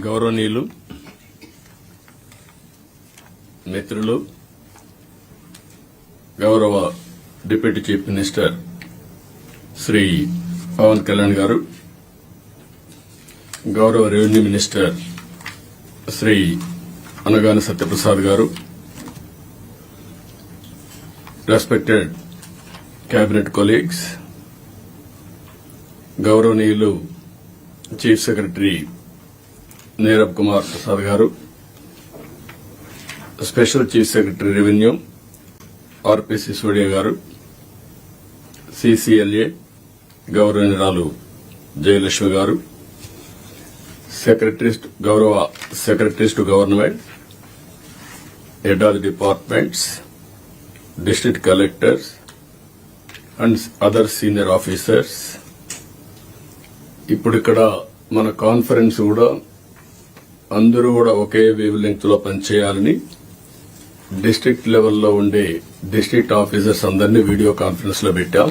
గౌరవనీయులు మిత్రులు గౌరవ deputy chief minister Shri Pavan Kalyan గారు, గౌరవ రెవెన్యూ మినిస్టర్ శ్రీ అనగాని సత్యప్రసాద్ గారు, రెస్పెక్టెడ్ కేబినెట్ కొలీగ్స్, గౌరవనీయులు చీఫ్ సెక్రటరీ నీరబ్ కుమార్ ప్రసాద్ గారు, special chief secretary revenue RP Sisodia గారు, సిసిఎల్ఏ గౌరవనీయురాలు జయలక్ష్మి గారు, గౌరవ secretaries to government, head of the departments, district collectors and other senior officers. ఇప్పుడు ఇక్కడ మన కాన్ఫరెన్స్ కూడా అందరూ కూడా ఒకే వేవ్ లెంగ్త్ లో పనిచేయాలని డిస్ట్రిక్ట్ లెవెల్లో ఉండే డిస్ట్రిక్ట్ ఆఫీసర్స్ అందరినీ వీడియో కాన్ఫరెన్స్ లో పెట్టాం.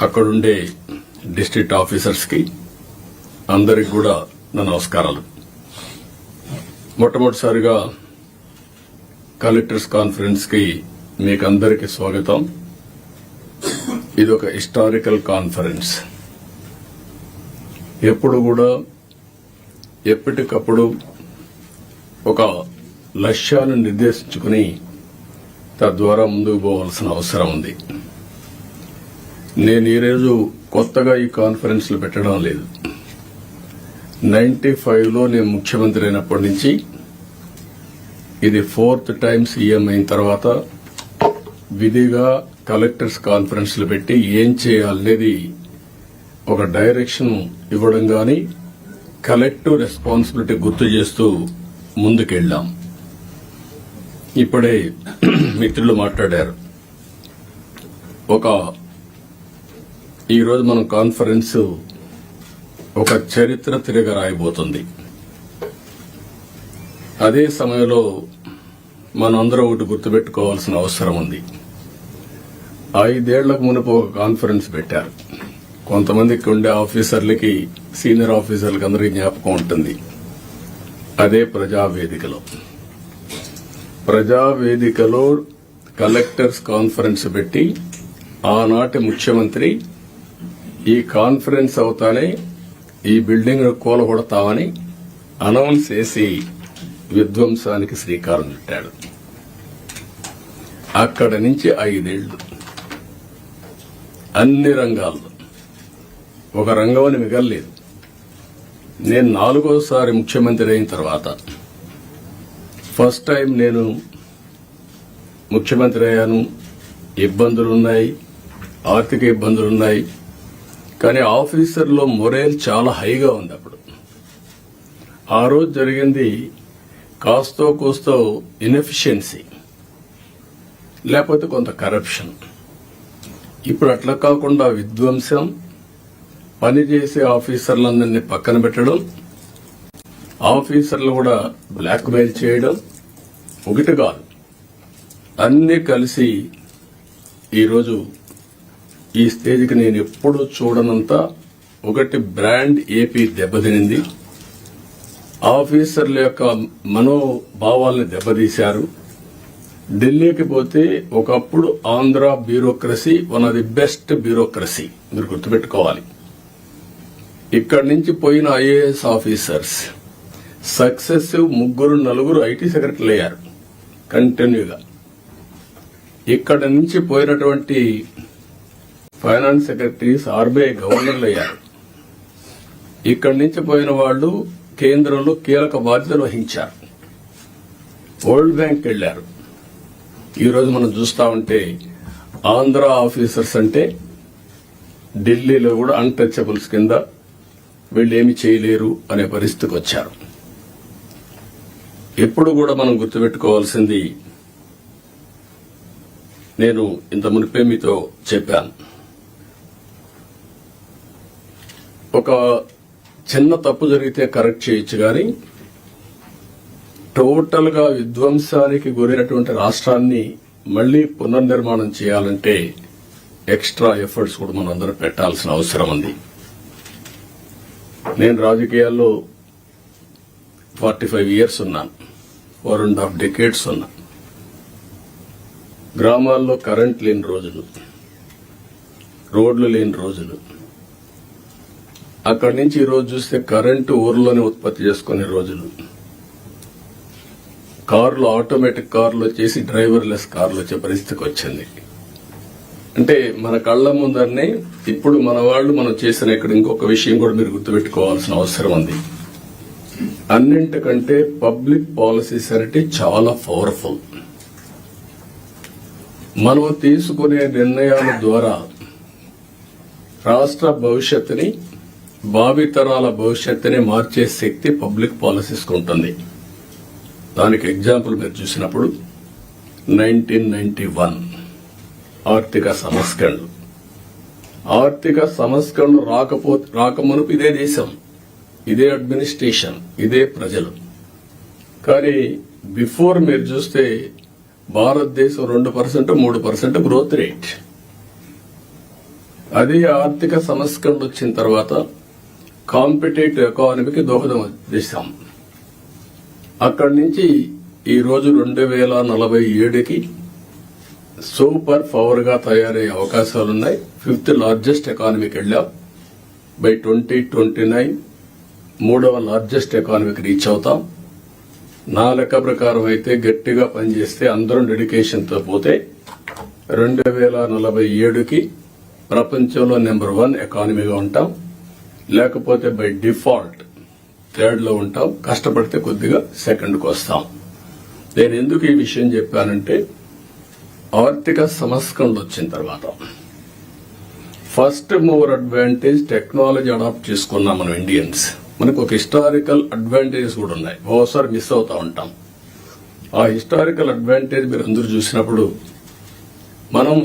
అక్కడుండే డిస్ట్రిక్ట్ ఆఫీసర్స్ కి అందరికి కూడా నా నమస్కారాలు. మొట్టమొదటిసారిగా కలెక్టర్స్ కాన్ఫరెన్స్ కి మీకు అందరికీ స్వాగతం. ఇది ఒక హిస్టారికల్ కాన్ఫరెన్స్. ఎప్పుడు కూడా ఎప్పటికప్పుడు ఒక లక్ష్యాన్ని నిర్దేశించుకుని తద్వారా ముందుకు పోవాల్సిన అవసరం ఉంది. నేను ఈరోజు కొత్తగా ఈ కాన్ఫరెన్స్లు పెట్టడం లేదు. 95లో నేను ముఖ్యమంత్రి అయినప్పటి నుంచి ఇది 4th టైం సీఎం అయిన తర్వాత విధిగా కలెక్టర్స్ కాన్ఫరెన్స్లు పెట్టి ఏం చేయాలనేది ఒక డైరెక్షన్ ఇవ్వడం గాని కలెక్టివ్ రెస్పాన్సిబిలిటీ గుర్తు చేస్తూ ముందుకెళ్లాం. ఇప్పుడే మిత్రులు మాట్లాడారు. ఈరోజు మనం కాన్ఫరెన్స్ ఒక చరిత్ర తిరగ రాయబోతుంది. అదే సమయంలో మనందరం ఒకటి గుర్తుపెట్టుకోవాల్సిన అవసరం ఉంది. 5 ఏళ్లకు మునుపు ఒక కాన్ఫరెన్స్ పెట్టారు. కొంతమందికి ఉండే ఆఫీసర్లకి, సీనియర్ ఆఫీసర్లకి అందరికీ జ్ఞాపకం ఉంటుంది. అదే ప్రజావేదికలో కలెక్టర్స్ కాన్ఫరెన్స్ పెట్టి ఆనాటి ముఖ్యమంత్రి ఈ కాన్ఫరెన్స్ అవుతానే ఈ బిల్డింగ్ కూలగొడతామని అనౌన్స్ చేసి విధ్వంసానికి శ్రీకారం చుట్టాడు. అక్కడి నుంచి 5 ఏళ్లు అన్ని రంగాల్లో ఒక రంగం అని మిగల్లేదు. నేను 4వసారి ముఖ్యమంత్రి అయిన తర్వాత ఫస్ట్ టైం నేను ముఖ్యమంత్రి అయ్యాను. ఇబ్బందులున్నాయి, ఆర్థిక ఇబ్బందులున్నాయి, కానీ ఆఫీసర్లో మొరేల్ చాలా హైగా ఉంది. అప్పుడు ఆ రోజు జరిగింది కాస్తో కూస్తో ఇన్ఎఫిషియన్సీ, లేకపోతే కొంత కరప్షన్. ఇప్పుడు అట్లా కాకుండా విధ్వంసం, పనిచేసే ఆఫీసర్లందరినీ పక్కన పెట్టడం, ఆఫీసర్లు కూడా బ్లాక్ మెయిల్ చేయడం, ఒకటి కాదు అన్నీ కలిసి ఈరోజు ఈ స్టేజ్కి నేను ఎప్పుడూ చూడనంత ఒకటి బ్రాండ్ ఏపీ దెబ్బతినింది. ఆఫీసర్ల యొక్క మనోభావాల్ని దెబ్బతీశారు. ఢిల్లీకి పోతే ఒకప్పుడు Andhra bureaucracy one of the best bureaucracy, మీరు గుర్తుపెట్టుకోవాలి. ఇక్కడి నుంచి పోయిన ఐఏఎస్ ఆఫీసర్స్ సక్సెసివ్ 3-4 ఐటీ సెక్రటరీలు అయ్యారు కంటిన్యూగా. ఇక్కడ నుంచి పోయినటువంటి ఫైనాన్స్ సెక్రటరీస్ ఆర్బీఐ గవర్నర్లు అయ్యారు. ఇక్కడి నుంచి పోయిన వాళ్లు కేంద్రంలో కీలక బాధ్యతలు వహించారు. వరల్డ్ బ్యాంక్ వెళ్లారు. ఈరోజు మనం చూస్తా ఉంటే ఆంధ్ర ఆఫీసర్స్ అంటే ఢిల్లీలో కూడా అన్టచబుల్స్ కింద వీళ్ళేమి చేయలేరు అనే పరిస్థితికి వచ్చారు. ఎప్పుడు కూడా మనం గుర్తుపెట్టుకోవాల్సింది, నేను ఇంత మునిపే మీతో చెప్పాను, ఒక చిన్న తప్పు జరిగితే కరెక్ట్ చేయొచ్చు, కానీ టోటల్ గా విధ్వంసానికి గురైనటువంటి రాష్ట్రాన్ని మళ్లీ పునర్నిర్మాణం చేయాలంటే ఎక్స్ట్రా ఎఫర్ట్స్ కూడా మనం అందరం పెట్టాల్సిన అవసరం ఉంది. నేను రాజకీయాల్లో 45 years ఉన్నాను, 4.5 decades ఉన్నాను. గ్రామాల్లో కరెంట్ లేని రోజులు, రోడ్లు లేని రోజులు. అక్కడి నుంచి ఈరోజు చూస్తే కరెంటు ఊర్లోనే ఉత్పత్తి చేసుకునే రోజులు. కార్లు, ఆటోమేటిక్ కార్లు వచ్చేసి డ్రైవర్లెస్ కార్లు వచ్చే పరిస్థితికి వచ్చింది. అంటే మన కళ్ల ముందరనే ఇప్పుడు మన వాళ్ళు మనం చేసిన ఇక్కడ ఇంకొక విషయం కూడా మీరు గుర్తుపెట్టుకోవాల్సిన అవసరం ఉంది. అన్నింటికంటే పబ్లిక్ పాలసీస్ అంటే చాలా పవర్ఫుల్. మనం తీసుకునే నిర్ణయాల ద్వారా రాష్ట్ర భవిష్యత్తుని, భావితరాల భవిష్యత్తుని మార్చే శక్తి పబ్లిక్ పాలసీస్ ఉంటుంది. దానికి ఎగ్జాంపుల్ మీరు చూసినప్పుడు 1991 ఆర్థిక సంస్కరణలు. ఆర్థిక సంస్కరణలు రాకమునుపు ఇదే దేశం, ఇదే అడ్మినిస్ట్రేషన్, ఇదే ప్రజలు. కానీ బిఫోర్ మీరు చూస్తే భారతదేశం 2%, 3% గ్రోత్ రేట్. అదే ఆర్థిక సంస్కరణలు వచ్చిన తర్వాత కాంపిటేటివ్ ఎకానమీకి దోహదం చేశాం. అక్కడి నుంచి ఈ రోజు 2047కి సూపర్ పవర్ గా తయారయ్యే అవకాశాలున్నాయి. 5th లార్జెస్ట్ ఎకానమీకి వెళ్ళాం. బై 2029 3వ లార్జెస్ట్ ఎకానమీకి రీచ్ అవుతాం. నా లెక్క ప్రకారం అయితే గట్టిగా పనిచేస్తే అందరం డెడికేషన్ తో పోతే 2047కి ప్రపంచంలో నెంబర్ 1 ఎకానమీగా ఉంటాం. లేకపోతే బై డిఫాల్ట్ 3rd లో ఉంటాం. కష్టపడితే కొద్దిగా 2ndకు వస్తాం. నేను ఎందుకు ఈ విషయం చెప్పానంటే ఆర్థిక సంస్కరణలు వచ్చిన తర్వాత first mover advantage technology adopt చేసుకున్నాం మనం ఇండియన్స్. మనకు ఒక హిస్టారికల్ అడ్వాంటేజెస్ కూడా ఉన్నాయి, ఓసారి మిస్ అవుతా ఉంటాం. ఆ హిస్టారికల్ అడ్వాంటేజ్ మీరు అందరూ చూసినప్పుడు మనం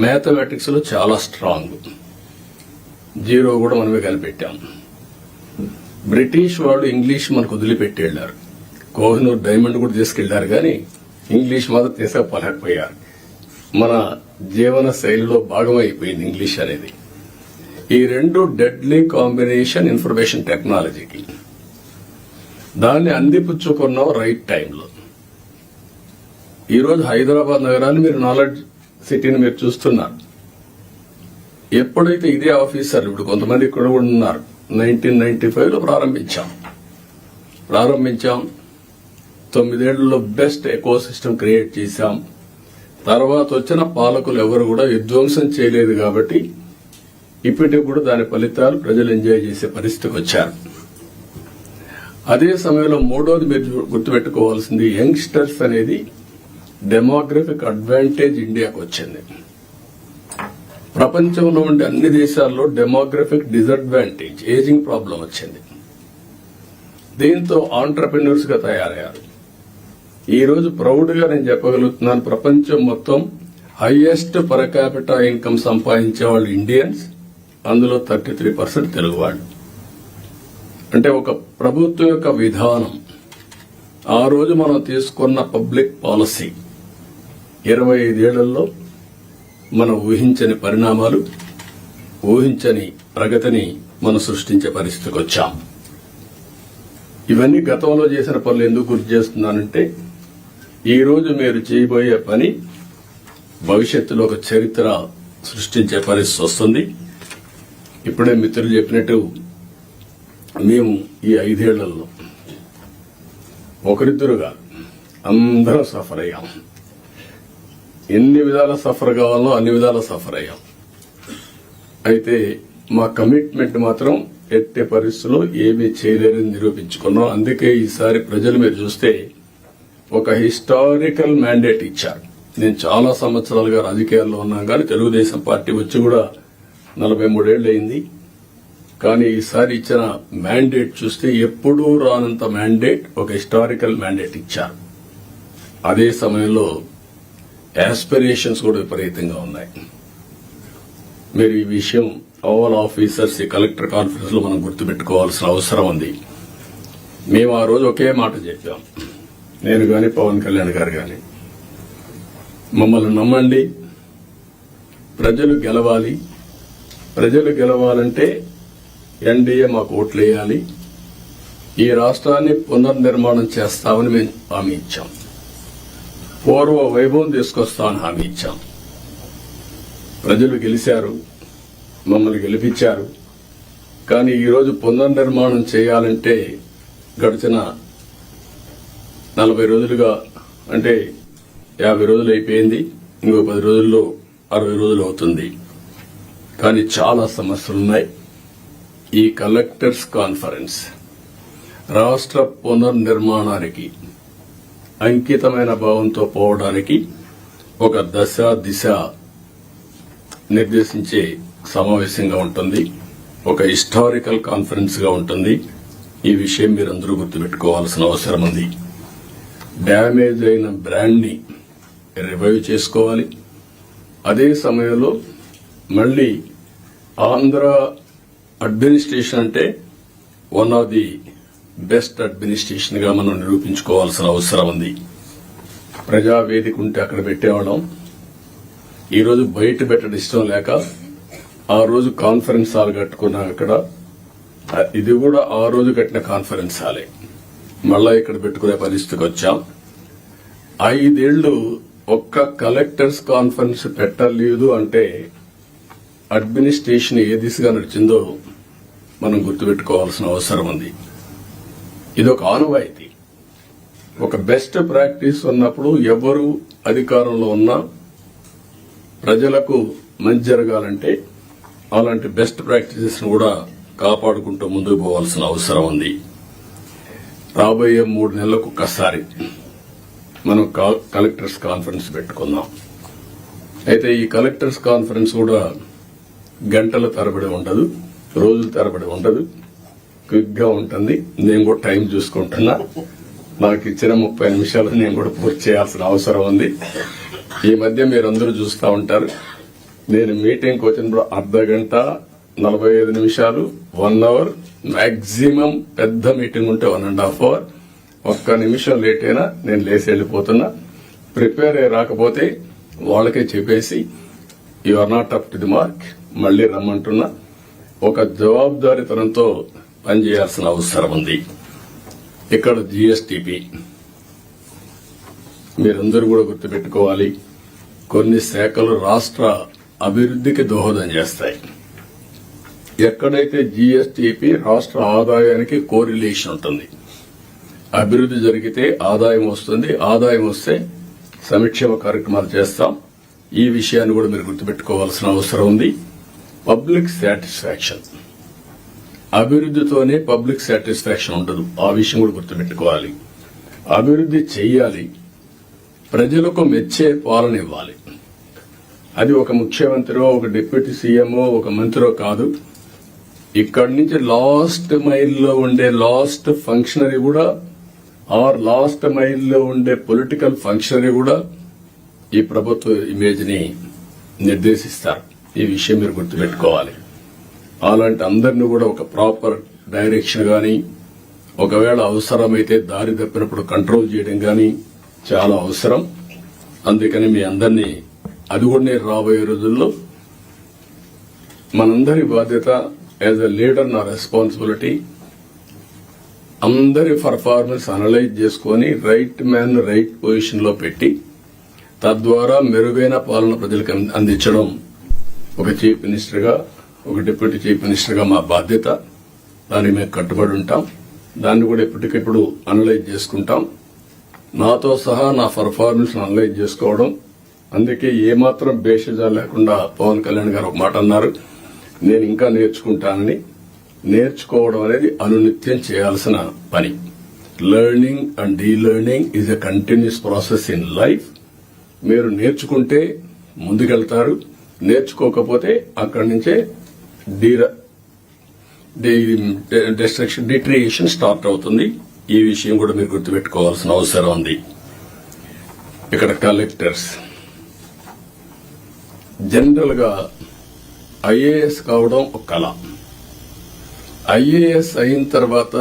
మ్యాథమెటిక్స్ లో చాలా స్ట్రాంగ్, 0 కూడా మనమే కనిపెట్టాం. బ్రిటిష్ వాళ్ళు ఇంగ్లీష్ మనకు వదిలిపెట్టి వెళ్లారు. కోహినూర్ డైమండ్ కూడా తీసుకెళ్లారు, కానీ ఇంగ్లీష్ మాత్రం తీసుకుపోలేకపోయారు. మన జీవన శైలిలో భాగమైపోయింది ఇంగ్లీష్ అనేది. ఈ రెండు డెడ్లీ కాంబినేషన్ ఇన్ఫర్మేషన్ టెక్నాలజీకి. దాన్ని అందిపుచ్చుకున్నాం రైట్ టైంలో. ఈరోజు హైదరాబాద్ నగరాన్ని మీరు నాలెడ్జ్ సిటీని మీరు చూస్తున్నారు. ఎప్పుడైతే ఇదే ఆఫీసర్లు ఇప్పుడు కొంతమంది ఇక్కడ కూడా ఉన్నారు, 1995లో ప్రారంభించాం. 9 ఏళ్లలో బెస్ట్ ఎకో సిస్టమ్ క్రియేట్ చేశాం. తర్వాత వచ్చిన పాలకులు ఎవరు కూడా విధ్వంసం చేయలేదు కాబట్టి ఇప్పటికి కూడా దాని ఫలితాలు ప్రజలు ఎంజాయ్ చేసే పరిస్థితికి వచ్చారు. అదే సమయంలో మూడోది మీరు గుర్తుపెట్టుకోవాల్సింది యంగ్స్టర్స్ అనేది డెమోగ్రఫిక్ అడ్వాంటేజ్ ఇండియాకు వచ్చింది. ప్రపంచంలో ఉండే అన్ని దేశాల్లో డెమోగ్రఫిక్ డిసడ్వాంటేజ్, ఏజింగ్ ప్రాబ్లం వచ్చింది. దీంతో ఆంటర్ప్రెన్యూర్స్ గా తయారయ్యారు. ఈ రోజు ప్రౌడ్ గా నేను చెప్పగలుగుతున్నాను, ప్రపంచం మొత్తం హైయెస్ట్ పర్ క్యాపిటల్ ఇన్కమ్ సంపాదించే వాళ్ళు ఇండియన్స్, అందులో 33% తెలుగు వాళ్ళు. అంటే ఒక ప్రభుత్వం యొక్క విధానం, ఆ రోజు మనం తీసుకున్న పబ్లిక్ పాలసీ 25 ఏళ్లలో మనం ఊహించని పరిణామాలు, ఊహించని ప్రగతిని మనం సృష్టించే పరిస్థితికి వచ్చాం. ఇవన్నీ గతంలో చేసిన పనులు ఎందుకు గుర్తు చేస్తున్నానంటే ఈ రోజు మీరు చేయబోయే పని భవిష్యత్తులో ఒక చరిత్ర సృష్టించే పరిస్థితి వస్తుంది. ఇప్పుడే మిత్రులు చెప్పినట్టు మేము ఈ 5 ఏళ్లలో ఒకరిద్దరుగా అందరం సఫర్ అయ్యాం. ఎన్ని విధాల సఫర్ కావాలో అన్ని విధాల సఫర్ అయ్యాం. అయితే మా కమిట్మెంట్ మాత్రం ఎట్టే పరిస్థితుల్లో ఏమీ చేయలేరని నిరూపించుకున్నాం. అందుకే ఈసారి ప్రజలు మీరు చూస్తే ఒక హిస్టారికల్ మ్యాండేట్ ఇచ్చారు. నేను చాలా సంవత్సరాలుగా రాజకీయాల్లో ఉన్నాను, కానీ తెలుగుదేశం పార్టీ వచ్చి కూడా 43 ఏళ్లు అయింది. కానీ ఈసారి ఇచ్చిన మ్యాండేట్ చూస్తే ఎప్పుడూ రానంత మ్యాండేట్, ఒక హిస్టారికల్ మ్యాండేట్ ఇచ్చారు. అదే సమయంలో యాస్పిరేషన్స్ కూడా విపరీతంగా ఉన్నాయి. మీరు ఈ విషయం ఆల్ ఆఫీసర్స్ ఈ కలెక్టర్ కాన్ఫరెన్స్ లో మనం గుర్తుపెట్టుకోవాల్సిన అవసరం ఉంది. మేము ఆ రోజు ఒకే మాట చెప్పాం, నేను గాని పవన్ కళ్యాణ్ గారు గాని, మమ్మల్ని నమ్మండి, ప్రజలు గెలవాలి. ప్రజలు గెలవాలంటే ఎన్డీఏ మాకు ఓట్లు వేయాలి. ఈ రాష్ట్రాన్ని పునర్నిర్మాణం చేస్తామని మేము హామీ ఇచ్చాం. పూర్వ వైభవం తీసుకొస్తామని హామీ ఇచ్చాం. ప్రజలు గెలిచారు, మమ్మల్ని గెలిపించారు. కానీ ఈరోజు పునర్నిర్మాణం చేయాలంటే గడిచిన 40 రోజులుగా, అంటే 50 రోజులు అయిపోయింది, ఇంకో 10 రోజుల్లో 60 రోజులు అవుతుంది. కానీ చాలా సమస్యలున్నాయి. ఈ కలెక్టర్స్ కాన్ఫరెన్స్ రాష్ట్ర పునర్నిర్మాణానికి అంకితమైన భావంతో పోవడానికి ఒక దశ దిశ నిర్దేశించే సమావేశంగా ఉంటుంది. ఒక హిస్టారికల్ కాన్ఫరెన్స్ గా ఉంటుంది. ఈ విషయం మీరందరూ గుర్తుపెట్టుకోవాల్సిన అవసరం ఉంది. డ్యామేజ్ అయిన బ్రాండ్ ని రివైవ్ చేసుకోవాలి. అదే సమయంలో మళ్లీ ఆంధ్ర అడ్మినిస్ట్రేషన్ అంటే one of the best administration గా మనం నిరూపించుకోవాల్సిన అవసరం ఉంది. ప్రజావేదిక ఉంటే అక్కడ పెట్టేవాళ్ళం. ఈ రోజు బయట పెట్టడం ఇష్టం లేక ఆ రోజు కాన్ఫరెన్స్ హాల్ కట్టుకున్నాం. అక్కడ ఇది కూడా ఆ రోజు కట్టిన కాన్ఫరెన్స్ హాలే మళ్ళా ఇక్కడ పెట్టుకునే పరిస్థితికి వచ్చాం. 5 ఏళ్లు ఒక్క కలెక్టర్స్ కాన్ఫరెన్స్ పెట్టలేదు అంటే అడ్మినిస్ట్రేషన్ ఏ దిశగా నడిచిందో మనం గుర్తుపెట్టుకోవాల్సిన అవసరం ఉంది. ఇదొక ఆనవాయితీ. ఒక బెస్ట్ ప్రాక్టీస్ ఉన్నప్పుడు ఎవరు అధికారంలో ఉన్నా ప్రజలకు మంచి జరగాలంటే అలాంటి బెస్ట్ ప్రాక్టీసెస్ కూడా కాపాడుకుంటూ ముందుకు పోవాల్సిన అవసరం ఉంది. రాబోయే 3 నెలలకు ఒక్కసారి మనం కలెక్టర్స్ కాన్ఫరెన్స్ పెట్టుకుందాం. అయితే ఈ కలెక్టర్స్ కాన్ఫరెన్స్ కూడా గంటల తరబడి ఉండదు, రోజుల తరబడి ఉండదు, క్విక్ గా ఉంటుంది. నేను కూడా టైం చూసుకుంటున్నా. నాకు ఇచ్చిన 30 నిమిషాలు నేను కూడా పూర్తి చేయాల్సిన అవసరం ఉంది. ఈ మధ్య మీరందరూ చూస్తూ ఉంటారు, నేను మీటింగ్కి వచ్చినప్పుడు అర్ధ గంట 45 నిమిషాలు 1 అవర్, మాక్సిమం పెద్ద మీటింగ్ ఉంటే 1.5 అవర్. ఒక్క నిమిషం లేట్ అయినా నేను లేచి వెళ్లిపోతున్నా. ప్రిపేర్ అయ్యి రాకపోతే వాళ్ళకే చెప్పేసి you are not up to the mark, మళ్లీ రమ్మంటున్నా. ఒక జవాబుదారీతనంతో పనిచేయాల్సిన అవసరం ఉంది. ఇక్కడ జీఎస్టీపీ మీరందరూ కూడా గుర్తుపెట్టుకోవాలి. కొన్ని శాఖలు రాష్ట్ర అభివృద్ధికి దోహదం చేస్తాయి. ఎక్కడైతే జీఎస్టీపీ రాష్ట్ర ఆదాయానికి కోరిలేషన్ ఉంటుంది. అభివృద్ధి జరిగితే ఆదాయం వస్తుంది, ఆదాయం వస్తే సంక్షేమ కార్యక్రమాలు చేస్తాం. ఈ విషయాన్ని కూడా మీరు గుర్తుపెట్టుకోవాల్సిన అవసరం ఉంది. పబ్లిక్ సాటిస్ఫాక్షన్, అభివృద్ధితోనే పబ్లిక్ సాటిస్ఫాక్షన్ ఉండదు. ఆ విషయం కూడా గుర్తుపెట్టుకోవాలి. అభివృద్ధి చెయ్యాలి, ప్రజలకు మెచ్చే పాలన ఇవ్వాలి. అది ఒక ముఖ్యమంత్రో, ఒక డిప్యూటీ సీఎంఓ, ఒక మంత్రో కాదు. ఇక్కడి నుంచి లాస్ట్ మైల్లో ఉండే లాస్ట్ ఫంక్షనరీ కూడా, ఆర్ లాస్ట్ మైల్లో ఉండే పొలిటికల్ ఫంక్షనరీ కూడా ఈ ప్రభుత్వ ఇమేజ్ ని నిర్దేశిస్తారు. ఈ విషయం మీరు గుర్తుపెట్టుకోవాలి. అలాంటి అందరినీ కూడా ఒక ప్రాపర్ డైరెక్షన్ గాని, ఒకవేళ అవసరమైతే దారి తప్పినప్పుడు కంట్రోల్ చేయడం గాని చాలా అవసరం. అందుకని మీ అందరినీ అది కూడా నేను రాబోయే రోజుల్లో మనందరి బాధ్యత యాజ్ ఎ లీడర్, నా రెస్పాన్సిబిలిటీ అందరి పర్ఫార్మెన్స్ అనలైజ్ చేసుకుని రైట్ మ్యాన్ రైట్ పొజిషన్ లో పెట్టి తద్వారా మెరుగైన పాలన ప్రజలకు అందించడం ఒక చీఫ్ మినిస్టర్ గా, ఒక డిప్యూటీ చీఫ్ మినిస్టర్ గా మా బాధ్యత. దానికి మేము కట్టుబడి ఉంటాం. దాన్ని కూడా ఎప్పటికెప్పుడు అనలైజ్ చేసుకుంటాం. నాతో సహా నా పర్ఫార్మెన్స్ అనలైజ్ చేసుకోవడం. అందుకే ఏమాత్రం బేషజా లేకుండా పవన్ కళ్యాణ్ గారు ఒక మాట అన్నారు, నేను ఇంకా నేర్చుకుంటానని. నేర్చుకోవడం అనేది అనునిత్యం చేయాల్సిన పని. Learning and delearning is a continuous process in life. మీరు నేర్చుకుంటే ముందుకెళ్తారు, నేర్చుకోకపోతే అక్కడి నుంచే డిట్రియేషన్ స్టార్ట్ అవుతుంది. ఈ విషయం కూడా మీరు గుర్తుపెట్టుకోవాల్సిన అవసరం ఉంది. ఇక్కడ కలెక్టర్స్ జనరల్ గా ఐఏఎస్ కావడం ఒక కళ. ఐఏఎస్ అయిన తర్వాత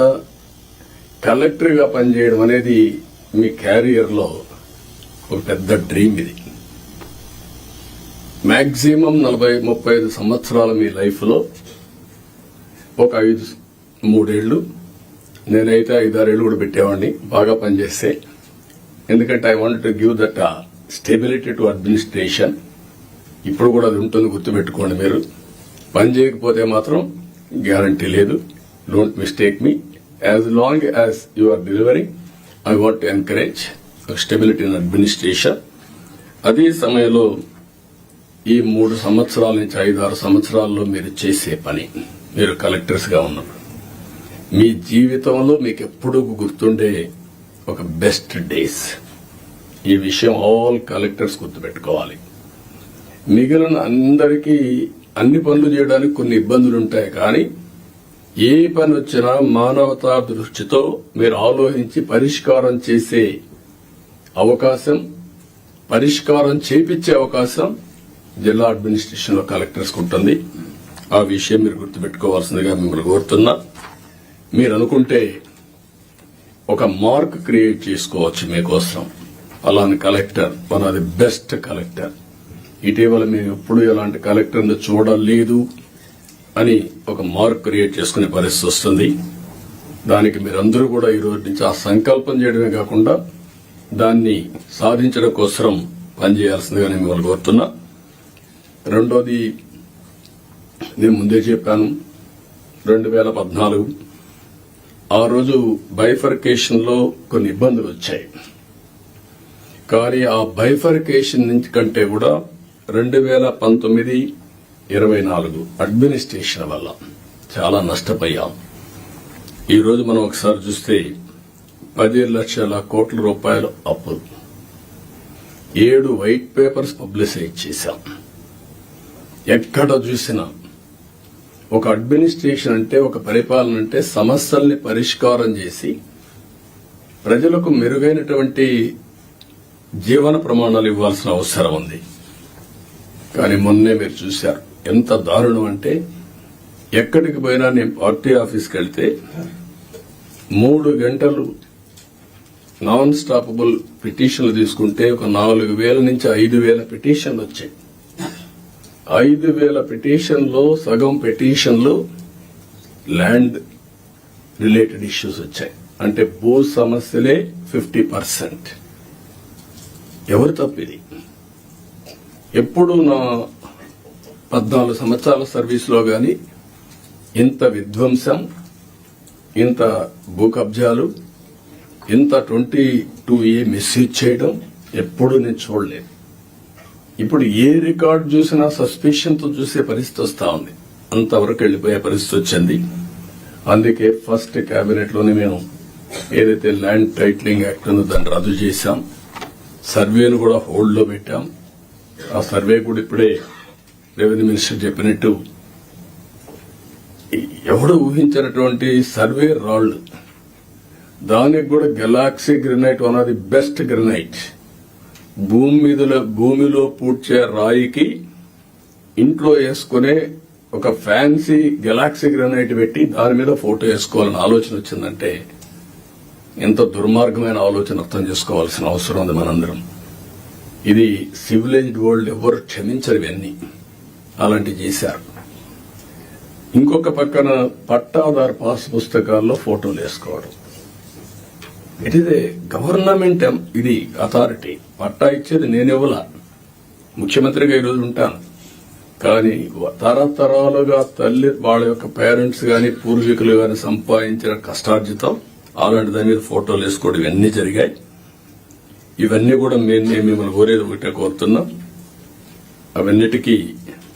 కలెక్టర్ గా పనిచేయడం అనేది మీ క్యారియర్ లో ఒక పెద్ద డ్రీమ్. ఇది మాక్సిమం 40-35 సంవత్సరాల మీ లైఫ్ లో ఒక 3 ఏళ్లు నేనైతే 5-6 ఏళ్ళు కూడా పెట్టేవాడిని బాగా పనిచేస్తే. ఎందుకంటే I want to give that stability to administration. ఇప్పుడు కూడా అది ఉంటుంది, గుర్తుపెట్టుకోండి. మీరు పని చేయకపోతే మాత్రం గ్యారంటీ లేదు. Don't mistake me. As long as you are delivering, I want to encourage stability in administration. అదే సమయంలో ఈ 3 సంవత్సరాల నుంచి 5-6 సంవత్సరాల్లో మీరు చేసే పని, మీరు కలెక్టర్స్ గా ఉన్నప్పుడు మీ జీవితంలో మీకు ఎప్పుడూ గుర్తుండే ఒక బెస్ట్ డేస్. ఈ విషయం ఆల్ కలెక్టర్స్ గుర్తుపెట్టుకోవాలి. మిగిలిన అందరికీ అన్ని పనులు చేయడానికి కొన్ని ఇబ్బందులు ఉంటాయి, కానీ ఏ పని వచ్చినా మానవతా దృష్టితో మీరు ఆలోచించి పరిష్కారం చేసే అవకాశం, పరిష్కారం చేపించే అవకాశం జిల్లా అడ్మినిస్ట్రేషన్ లో కలెక్టర్స్ ఉంటుంది. ఆ విషయం మీరు గుర్తుపెట్టుకోవాల్సిందిగా మిమ్మల్ని కోరుతున్నా. మీరు అనుకుంటే ఒక మార్క్ క్రియేట్ చేసుకోవచ్చు మీకోసం. అలాంటి collector one of the best collector. ఇటీవల మేము ఎప్పుడు ఇలాంటి కలెక్టర్ని చూడలేదు అని ఒక మార్క్ క్రియేట్ చేసుకునే పరిస్థితి వస్తుంది. దానికి మీరందరూ కూడా ఈ రోజు నుంచి ఆ సంకల్పం చేయడమే కాకుండా దాన్ని సాధించడం కోసం పనిచేయాల్సిందిగా నేను మిమ్మల్ని కోరుతున్నా. రెండోది, నేను ముందే చెప్పాను, 2014 ఆ రోజు బైఫర్కేషన్ లో కొన్ని ఇబ్బందులు వచ్చాయి. కానీ ఆ బైఫర్కేషన్ నుంచి కంటే కూడా 2019-24 అడ్మినిస్ట్రేషన్ వల్ల చాలా నష్టపోయాం. ఈ రోజు మనం ఒకసారి చూస్తే 10 లక్షల కోట్ల రూపాయలు అప్పు, 7 వైట్ పేపర్స్ పబ్లిసైజ్ చేశాం. ఎక్కడ చూసినా ఒక అడ్మినిస్ట్రేషన్ అంటే, ఒక పరిపాలన అంటే సమస్యల్ని పరిష్కారం చేసి ప్రజలకు మెరుగైనటువంటి జీవన ప్రమాణాలు ఇవ్వాల్సిన అవసరం ఉంది. కానీ మొన్నే మీరు చూశారు ఎంత దారుణం అంటే, ఎక్కడికి పోయినా నేను పార్టీ ఆఫీస్కి వెళ్తే 3 గంటలు నాన్ స్టాపబుల్ పిటిషన్లు తీసుకుంటే ఒక 4,000 నుంచి 5,000 పిటిషన్లు వచ్చాయి. 5,000 పిటిషన్లో సగం పిటిషన్లు ల్యాండ్ రిలేటెడ్ ఇష్యూస్ వచ్చాయి. అంటే భూ సమస్యలే 50%. ఎవరు తప్పిది? ఎప్పుడు నా 14 సంవత్సరాల సర్వీస్లో గాని ఇంత విధ్వంసం, ఇంత భూ కబ్జాలు, ఇంత 22A మిస్యూజ్ చేయడం ఎప్పుడు నేను చూడలేదు. ఇప్పుడు ఏ రికార్డు చూసినా సస్పిషన్ తో చూసే పరిస్థితి వస్తా ఉంది. అంతవరకు వెళ్లిపోయే పరిస్థితి వచ్చింది. అందుకే ఫస్ట్ కేబినెట్ లోనే మేము ఏదైతే ల్యాండ్ టైటిలింగ్ యాక్ట్ ఉందో దాన్ని రద్దు చేశాం. సర్వేను కూడా హోల్డ్ లో పెట్టాం. ఆ సర్వే కూడా ఇప్పుడే రెవెన్యూ మినిస్టర్ చెప్పినట్టు ఎవడు ఊహించినటువంటి సర్వే రాళ్లు, దానికి కూడా Galaxy granite, one of the best granite. భూమిలో పూడ్చే రాయికి ఇంట్లో వేసుకునే ఒక ఫ్యాన్సీ గెలాక్సీ గ్రెనైట్ పెట్టి దాని మీద ఫోటో వేసుకోవాలని ఆలోచన వచ్చిందంటే ఎంత దుర్మార్గమైన ఆలోచన అర్థం చేసుకోవాల్సిన అవసరం ఉంది మనందరం. ఇది సివిలైజ్డ్ వరల్డ్ ఎవరు క్షమించరు. ఇవన్నీ అలాంటివి చేశారు. ఇంకొక పక్కన పట్టాదారు పాస్ పుస్తకాల్లో ఫోటోలు వేసుకోవడం. ఇట్ ఈస్ ఏ గవర్నమెంట్, ఇది అథారిటీ. పట్టా ఇచ్చేది నేనెవలా, ముఖ్యమంత్రిగా ఈరోజు ఉంటాను. కానీ తరతరాలుగా తల్లి వాళ్ళ యొక్క పేరెంట్స్ గాని పూర్వీకులు గాని సంపాదించిన కష్టార్జితం అలాంటి దాని మీద ఫోటోలు వేసుకోవడం ఇవన్నీ జరిగాయి. ఇవన్నీ కూడా నేను మిమ్మల్ని కోరేది ఒకటే కోరుతున్నాం, అవన్నిటికీ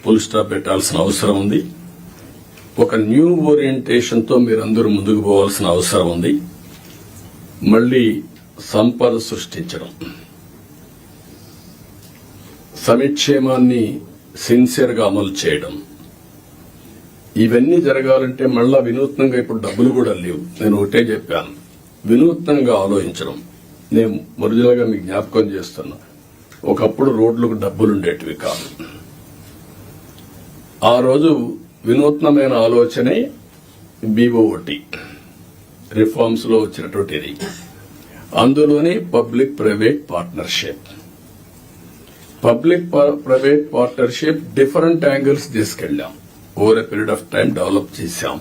ఫుల్ స్టాప్ పెట్టాల్సిన అవసరం ఉంది. ఒక న్యూ ఓరియంటేషన్ తో మీరందరూ ముందుకు పోవాల్సిన అవసరం ఉంది. మళ్లీ సంపద సృష్టించడం, సంక్షేమాన్ని సిన్సియర్ గా అమలు చేయడం, ఇవన్నీ జరగాలంటే మళ్ళా వినూత్నంగా ఇప్పుడు డబ్బులు కూడా లేవు. నేను ఒకటే చెప్పాను, వినూత్నంగా ఆలోచించడం. నేను ఒరిజినల్ గా మీకు జ్ఞాపకం చేస్తున్నా, ఒకప్పుడు రోడ్లకు డబ్బులుండేటివి కాదు. ఆ రోజు వినూత్నమైన ఆలోచనే BOT రిఫార్మ్స్ లో వచ్చినటువంటిది. అందులోనే public private partnership. Public private partnership different angles తీసుకెళ్లాం. Over a period of time develop చేశాం.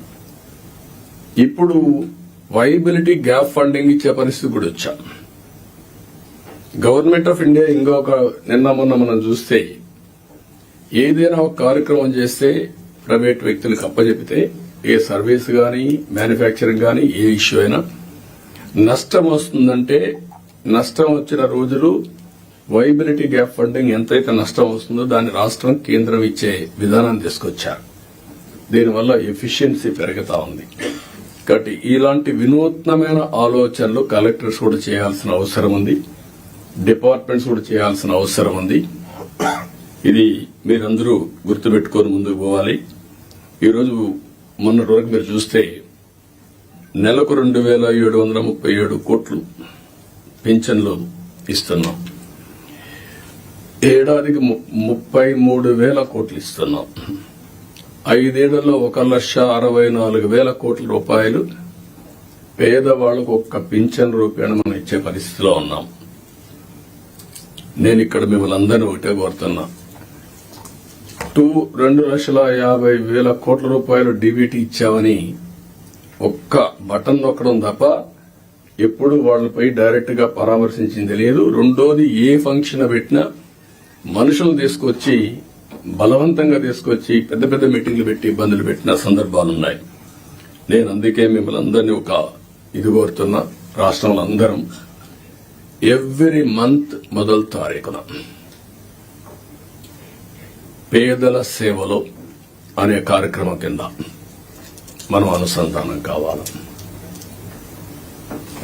ఇప్పుడు వైబిలిటీ గ్యాప్ ఫండింగ్ ఇచ్చే పరిస్థితి కూడా వచ్చాం. గవర్నమెంట్ ఆఫ్ ఇండియా ఇంకొక నిన్న మొన్న మనం చూస్తే ఏదైనా ఒక కార్యక్రమం చేస్తే ప్రైవేట్ వ్యక్తులకు అప్పచెపితే ఏ సర్వీస్ గాని మ్యానుఫ్యాక్చరింగ్ గాని ఏ ఇష్యూ అయినా నష్టం వస్తుందంటే నష్టం వచ్చిన రోజులు వైబిలిటీ గ్యాప్ ఫండింగ్ ఎంతైతే నష్టం వస్తుందో దాన్ని రాష్ట్రం కేంద్రం ఇచ్చే విధానాన్ని తీసుకొచ్చారు. దీనివల్ల ఎఫిషియన్సీ పెరుగుతా ఉంది. కాబట్టి ఇలాంటి వినూత్నమైన ఆలోచనలు కలెక్టర్స్ కూడా చేయాల్సిన అవసరం ఉంది, డిపార్ట్మెంట్స్ కూడా చేయాల్సిన అవసరం ఉంది. ఇది మీరందరూ గుర్తుపెట్టుకొని ముందుకు పోవాలి. ఈరోజు మొన్నటి వరకు మీరు చూస్తే నెలకు 2,737 కోట్లు పింఛన్లు ఇస్తున్నాం. ఏడాదికి 33,000 కోట్లు ఇస్తున్నాం. 5 ఏళ్లలో 1,64,000 కోట్ల రూపాయలు పేదవాళ్లకు ఒక్క పింఛన్ రూపేణ మనం ఇచ్చే పరిస్థితిలో ఉన్నాం. నేను ఇక్కడ మిమ్మల్ని అందరినీ ఒకటే కోరుతున్నా, 2,50,000 కోట్ల రూపాయలు డీబీటీ ఇచ్చామని ఒక్క బటన్ నొక్కడం తప్ప ఎప్పుడు వాళ్లపై డైరెక్ట్ గా పరామర్శించింది లేదు. రెండోది, ఏ ఫంక్షన్ పెట్టినా మనుషులు తీసుకొచ్చి బలవంతంగా తీసుకొచ్చి పెద్ద పెద్ద మీటింగ్లు పెట్టి ఇబ్బందులు పెట్టిన సందర్భాలున్నాయి. నేను అందుకే మిమ్మల్ని అందరినీ ఒక ఇది కోరుతున్నా, రాష్ట్రంలో అందరం ఎవ్రీ మంత్ మొదటి తారీఖున పేదల సేవలో అనే కార్యక్రమం కింద మనం అనుసంధానం కావాలి.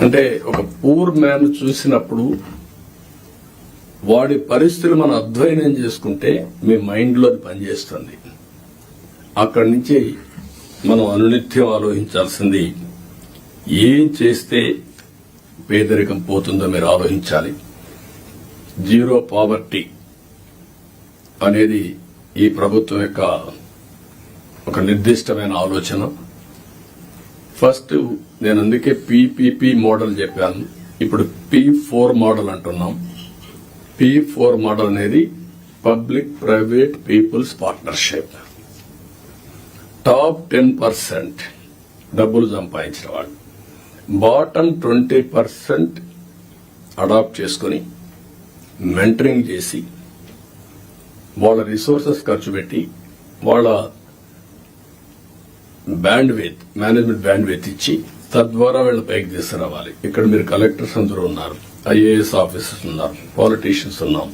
అంటే ఒక పూర్ మ్యాన్ చూసినప్పుడు వాడి పరిస్థితులు మనం అధ్యయనం చేసుకుంటే మీ మైండ్ లో అది పనిచేస్తుంది. అక్కడి నుంచి మనం అనునిత్యం ఆలోచించాల్సింది, ఏం చేస్తే పేదరికం పోతుందో మీరు ఆలోచించాలి. జీరో పావర్టీ అనేది ఈ ప్రభుత్వం యొక్క ఒక నిర్దిష్టమైన ఆలోచన. ఫస్ట్ నేను అందుకే పీపీపీ మోడల్ చెప్పాను, ఇప్పుడు P4 మోడల్ అంటున్నాం. P4 మోడల్ అనేది public private people's partnership. Top 10% డబ్బులు సంపాదించిన వాళ్ళు బాటమ్ 20% అడాప్ట్ చేసుకుని మెంటరింగ్ చేసి వాళ్ళ రిసోర్సెస్ ఖర్చు పెట్టి వాళ్ళ మేనేజ్మెంట్ బ్యాండ్విడ్త్ ఇచ్చి తద్వారా వీళ్ళ పైకి తీసుకురావాలి. ఇక్కడ మీరు కలెక్టర్స్ అందరూ ఉన్నారు, ఐఏఎస్ ఆఫీసర్స్ ఉన్నారు, పాలిటీషియన్స్ ఉన్నాం.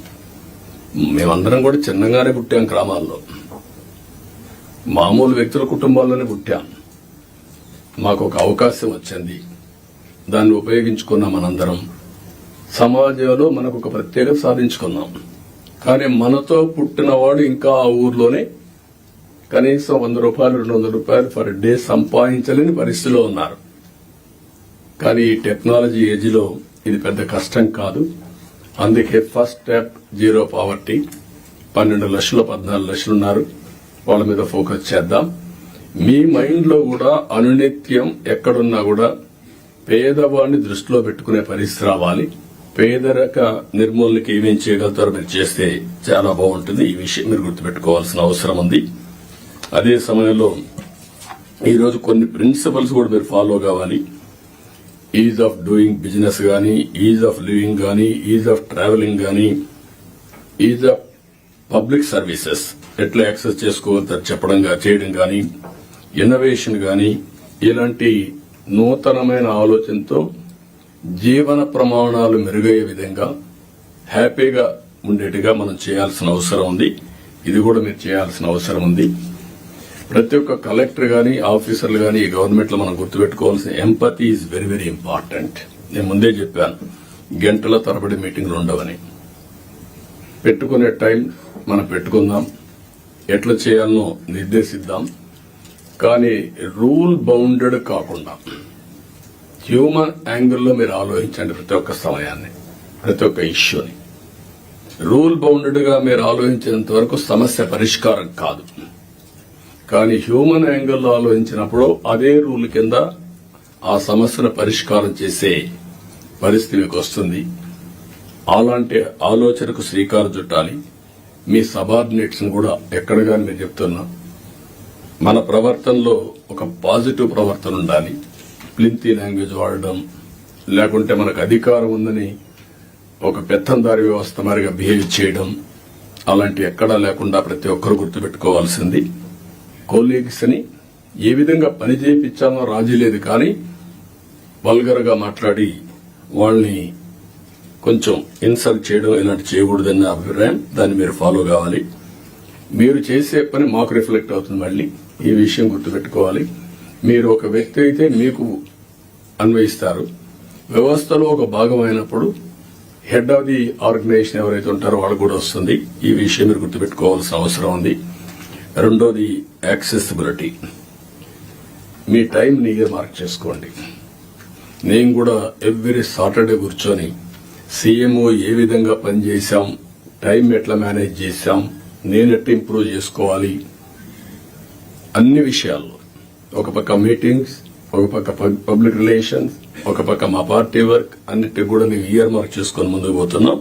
మేమందరం కూడా చిన్నగానే పుట్టాం, గ్రామాల్లో మామూలు వ్యక్తుల కుటుంబాల్లోనే పుట్టాం. మాకు ఒక అవకాశం వచ్చింది, దాన్ని ఉపయోగించుకున్నాం. మనందరం సమాజంలో మనకు ఒక ప్రత్యేకత సాధించుకున్నాం. కానీ మనతో పుట్టినవాడు ఇంకా ఆ ఊర్లోనే కనీసం 100 రూపాయలు 200 రూపాయలు పర్ డే సంపాదించలేని పరిస్థితిలో ఉన్నారు. కానీ ఈ టెక్నాలజీ ఏజ్ లో ఇది పెద్ద కష్టం కాదు. అందుకే ఫస్ట్ స్టెప్ జీరో పావర్టీ. 12 లక్షలు 14 లక్షలు ఉన్నారు, వాళ్ళ మీద ఫోకస్ చేద్దాం. మీ మైండ్ లో కూడా అనునిత్యం ఎక్కడున్నా కూడా పేదవాడిని దృష్టిలో పెట్టుకునే పరిస్థితి రావాలి. పేదరిక నిర్మూలనకి ఏమేం చేయగలుగుతారో మీరు చేస్తే చాలా బాగుంటుంది. ఈ విషయం మీరు గుర్తుపెట్టుకోవాల్సిన అవసరం ఉంది. అదే సమయంలో ఈరోజు కొన్ని ప్రిన్సిపల్స్ కూడా మీరు ఫాలో కావాలి. ఈజ్ ఆఫ్ డూయింగ్ బిజినెస్ గానీ, ఈజ్ ఆఫ్ లివింగ్ గానీ, ఈజ్ ఆఫ్ ట్రావెలింగ్ గానీ, ఈజ్ ఆఫ్ పబ్లిక్ సర్వీసెస్ ఎట్లా యాక్సెస్ చేసుకోవద్దని చేయడం గానీ, ఇన్నోవేషన్ గానీ, ఇలాంటి నూతనమైన ఆలోచనతో జీవన ప్రమాణాలు మెరుగయ్యే విధంగా హ్యాపీగా ఉండేట్టుగా మనం చేయాల్సిన అవసరం ఉంది. ఇది కూడా మీరు చేయాల్సిన అవసరం ఉంది. ప్రతి ఒక్క కలెక్టర్ గానీ, ఆఫీసర్లు గానీ ఈ గవర్నమెంట్ లో మనం గుర్తుపెట్టుకోవాల్సిన empathy is very very important. నేను ముందే చెప్పాను, గంటల తరబడి మీటింగ్లు ఉండవని. పెట్టుకునే టైం మనం పెట్టుకుందాం, ఎట్లా చేయాలనో నిర్దేశిద్దాం. కానీ రూల్ బౌండెడ్ కాకుండా హ్యూమన్ యాంగిల్లో మీరు ఆలోచించండి. ప్రతి ఒక్క సమయాన్ని, ప్రతి ఒక్క ఇష్యూని రూల్ బౌండెడ్ గా మీరు ఆలోచించేంత వరకు సమస్య పరిష్కారం కాదు. కానీ హ్యూమన్ యాంగిల్లో ఆలోచించినప్పుడు అదే రూల్ కింద ఆ సమస్యను పరిష్కారం చేసే పరిస్థితి మీకు వస్తుంది. అలాంటి ఆలోచనకు శ్రీకారం చుట్టాలి. మీ సబార్డినేట్స్ కూడా ఎక్కడ గాని మీరు చెప్తున్నా, మన ప్రవర్తనలో ఒక పాజిటివ్ ప్రవర్తన ఉండాలి. ప్లింతీ లాంగ్వేజ్ వాడడం, లేకుంటే మనకు అధికారం ఉందని ఒక పెత్తందారి వ్యవస్థ మారిగా బిహేవ్ చేయడం, అలాంటి ఎక్కడా లేకుండా ప్రతి ఒక్కరు గుర్తుపెట్టుకోవాల్సింది కోలీగ్స్ ని ఏ విధంగా పని చేయించామో రాజీ లేదు, కానీ వల్గర్ గా మాట్లాడి వాళ్ళని కొంచెం ఇన్సల్ట్ చేయడం ఇలాంటి చేయకూడదన్న అభిప్రాయం. దాన్ని మీరు ఫాలో కావాలి. మీరు చేసే పని మాకు రిఫ్లెక్ట్ అవుతుంది. మళ్ళీ ఈ విషయం గుర్తుపెట్టుకోవాలి. మీరు ఒక వ్యక్తి అయితే మీకు అన్వయిస్తారు, వ్యవస్థలో ఒక భాగమైనప్పుడు హెడ్ ఆఫ్ ది ఆర్గనైజేషన్ ఎవరైతే ఉంటారో వాళ్ళు కూడా వస్తుంది. ఈ విషయం మీరు గుర్తుపెట్టుకోవాల్సిన అవసరం ఉంది. రెండోది యాక్సెసిబిలిటీ. మీ టైం నీగా మార్క్ చేసుకోండి. నేను కూడా ఎవ్రీ సాటర్డే కూర్చొని సీఎంఓ ఏ విధంగా పనిచేశాం, టైం ఎట్లా మేనేజ్ చేశాం, నేనెట్లా ఇంప్రూవ్ చేసుకోవాలి, అన్ని విషయాల్లో ఒక పక్క మీటింగ్స్, ఒక పక్క పబ్లిక్ రిలేషన్స్, ఒక పక్క మా పార్టీ వర్క్, అన్నిటి కూడా మేము ఇయర్ మార్క్ చేసుకుని ముందుకు పోతున్నాం.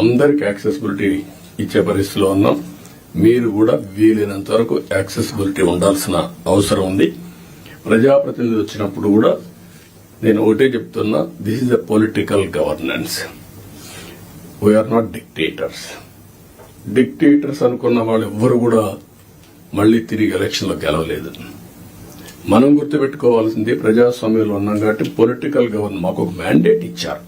అందరికి యాక్సెసిబిలిటీ ఇచ్చే పరిస్థితిలో ఉన్నాం. మీరు కూడా వీలైనంత వరకు యాక్సెసిబిలిటీ ఉండాల్సిన అవసరం ఉంది. ప్రజాప్రతినిధులు వచ్చినప్పుడు కూడా నేను ఒకటే చెప్తున్నా, this is a political governance. We are not dictators. Dictators అనుకున్న వాళ్ళు ఎవ్వరు కూడా మళ్లీ తిరిగి ఎలక్షన్ లో గెలవలేదు. మనం గుర్తుపెట్టుకోవాల్సింది ప్రజాస్వామ్యంలో ఉన్నాం కాబట్టి పొలిటికల్ గవర్నెన్స్ మాకు ఒక మ్యాండేట్ ఇచ్చారు.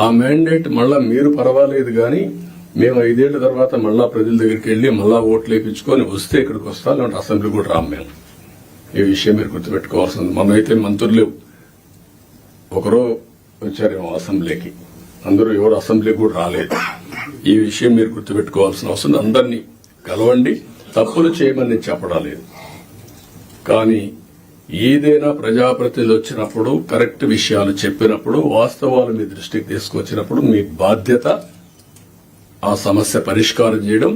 ఆ మ్యాండేట్ మళ్ళా మీరు పర్వాలేదు గాని మేము 5 ఏళ్ల తర్వాత మళ్ళా ప్రజల దగ్గరికి వెళ్లి మళ్ళా ఓట్లు వేయించుకొని వస్తే ఇక్కడికి వస్తాం, లేదంటే అసెంబ్లీ కూడా రాం మేము. ఈ విషయం మీరు గుర్తుపెట్టుకోవాల్సింది. మనమైతే మంత్రులు ఒకరో వచ్చారేమో అసెంబ్లీకి, అందరూ ఎవరు అసెంబ్లీకి కూడా రాలేదు. ఈ విషయం మీరు గుర్తుపెట్టుకోవాల్సిన అవసరం. అందరినీ కలవండి, తప్పులు చేయమని నేను చెప్పడం లేదు, కానీ ఏదైనా ప్రజాప్రతినిధులు వచ్చినప్పుడు కరెక్ట్ విషయాలు చెప్పినప్పుడు వాస్తవాలు మీ దృష్టికి తీసుకొచ్చినప్పుడు మీ బాధ్యత ఆ సమస్య పరిష్కారం చేయడం,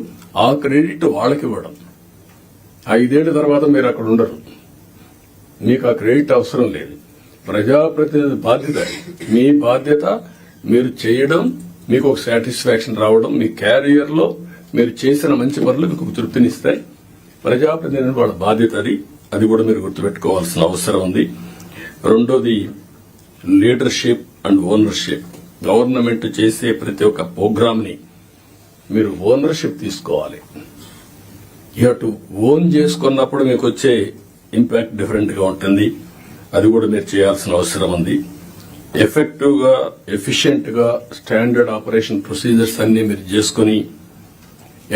ఆ క్రెడిట్ వాళ్ళకి ఇవ్వడం. 5 ఏళ్ల తర్వాత మీరు అక్కడ ఉండరు, మీకు ఆ క్రెడిట్ అవసరం లేదు. ప్రజాప్రతినిధి బాధ్యత, మీ బాధ్యత మీరు చేయడం, మీకు ఒక సాటిస్ఫాక్షన్ రావడం, మీ క్యారియర్ లో మీరు చేసిన మంచి పనులు మీకు తృప్తినిస్తాయి. ప్రజాప్రతినిధి వాళ్ళ బాధ్యత అది కూడా మీరు గుర్తుపెట్టుకోవాల్సిన అవసరం ఉంది. రెండోది లీడర్షిప్ అండ్ ఓనర్షిప్. గవర్నమెంట్ చేసే ప్రతి ఒక్క ప్రోగ్రామ్ ని మీరు ఓనర్షిప్ తీసుకోవాలి. యూ టు ఓన్ చేసుకున్నప్పుడు మీకు వచ్చే ఇంపాక్ట్ డిఫరెంట్ గా ఉంటుంది. అది కూడా మీరు చేయాల్సిన అవసరం ఉంది. ఎఫెక్టివ్ గా, ఎఫిషియెంట్ గా స్టాండర్డ్ ఆపరేషన్ ప్రొసీజర్స్ అన్ని మీరు చేసుకుని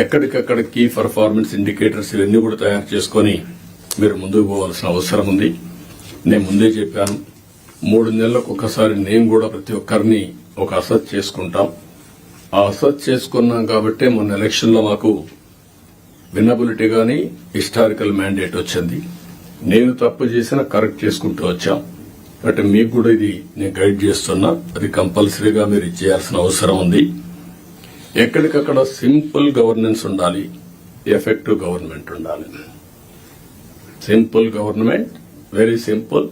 ఎక్కడికక్కడ కీ పర్ఫార్మెన్స్ ఇండికేటర్స్ ఇవన్నీ కూడా తయారు చేసుకుని మీరు ముందుకు పోవాల్సిన అవసరం ఉంది. నేను ముందే చెప్పాను, 3 నెలలకు ఒకసారి నేను కూడా ప్రతి ఒక్కరిని ఒక అసెస్ చేసుకుంటాం. ఆ అసెస్ చేసుకున్నాం కాబట్టి మొన్న ఎలక్షన్ లో మాకు వినబిలిటీ గానీ హిస్టారికల్ మ్యాండేట్ వచ్చింది. నేను తప్పు చేసినా కరెక్ట్ చేసుకుంటూ వచ్చాం. అంటే మీకు కూడా ఇది నేను గైడ్ చేస్తున్నా, అది కంపల్సరీగా మీరు చేయాల్సిన అవసరం ఉంది. ఎక్కడికక్కడ సింపుల్ గవర్నెన్స్ ఉండాలి, ఎఫెక్టివ్ గవర్నమెంట్ ఉండాలి. Simple government, very simple.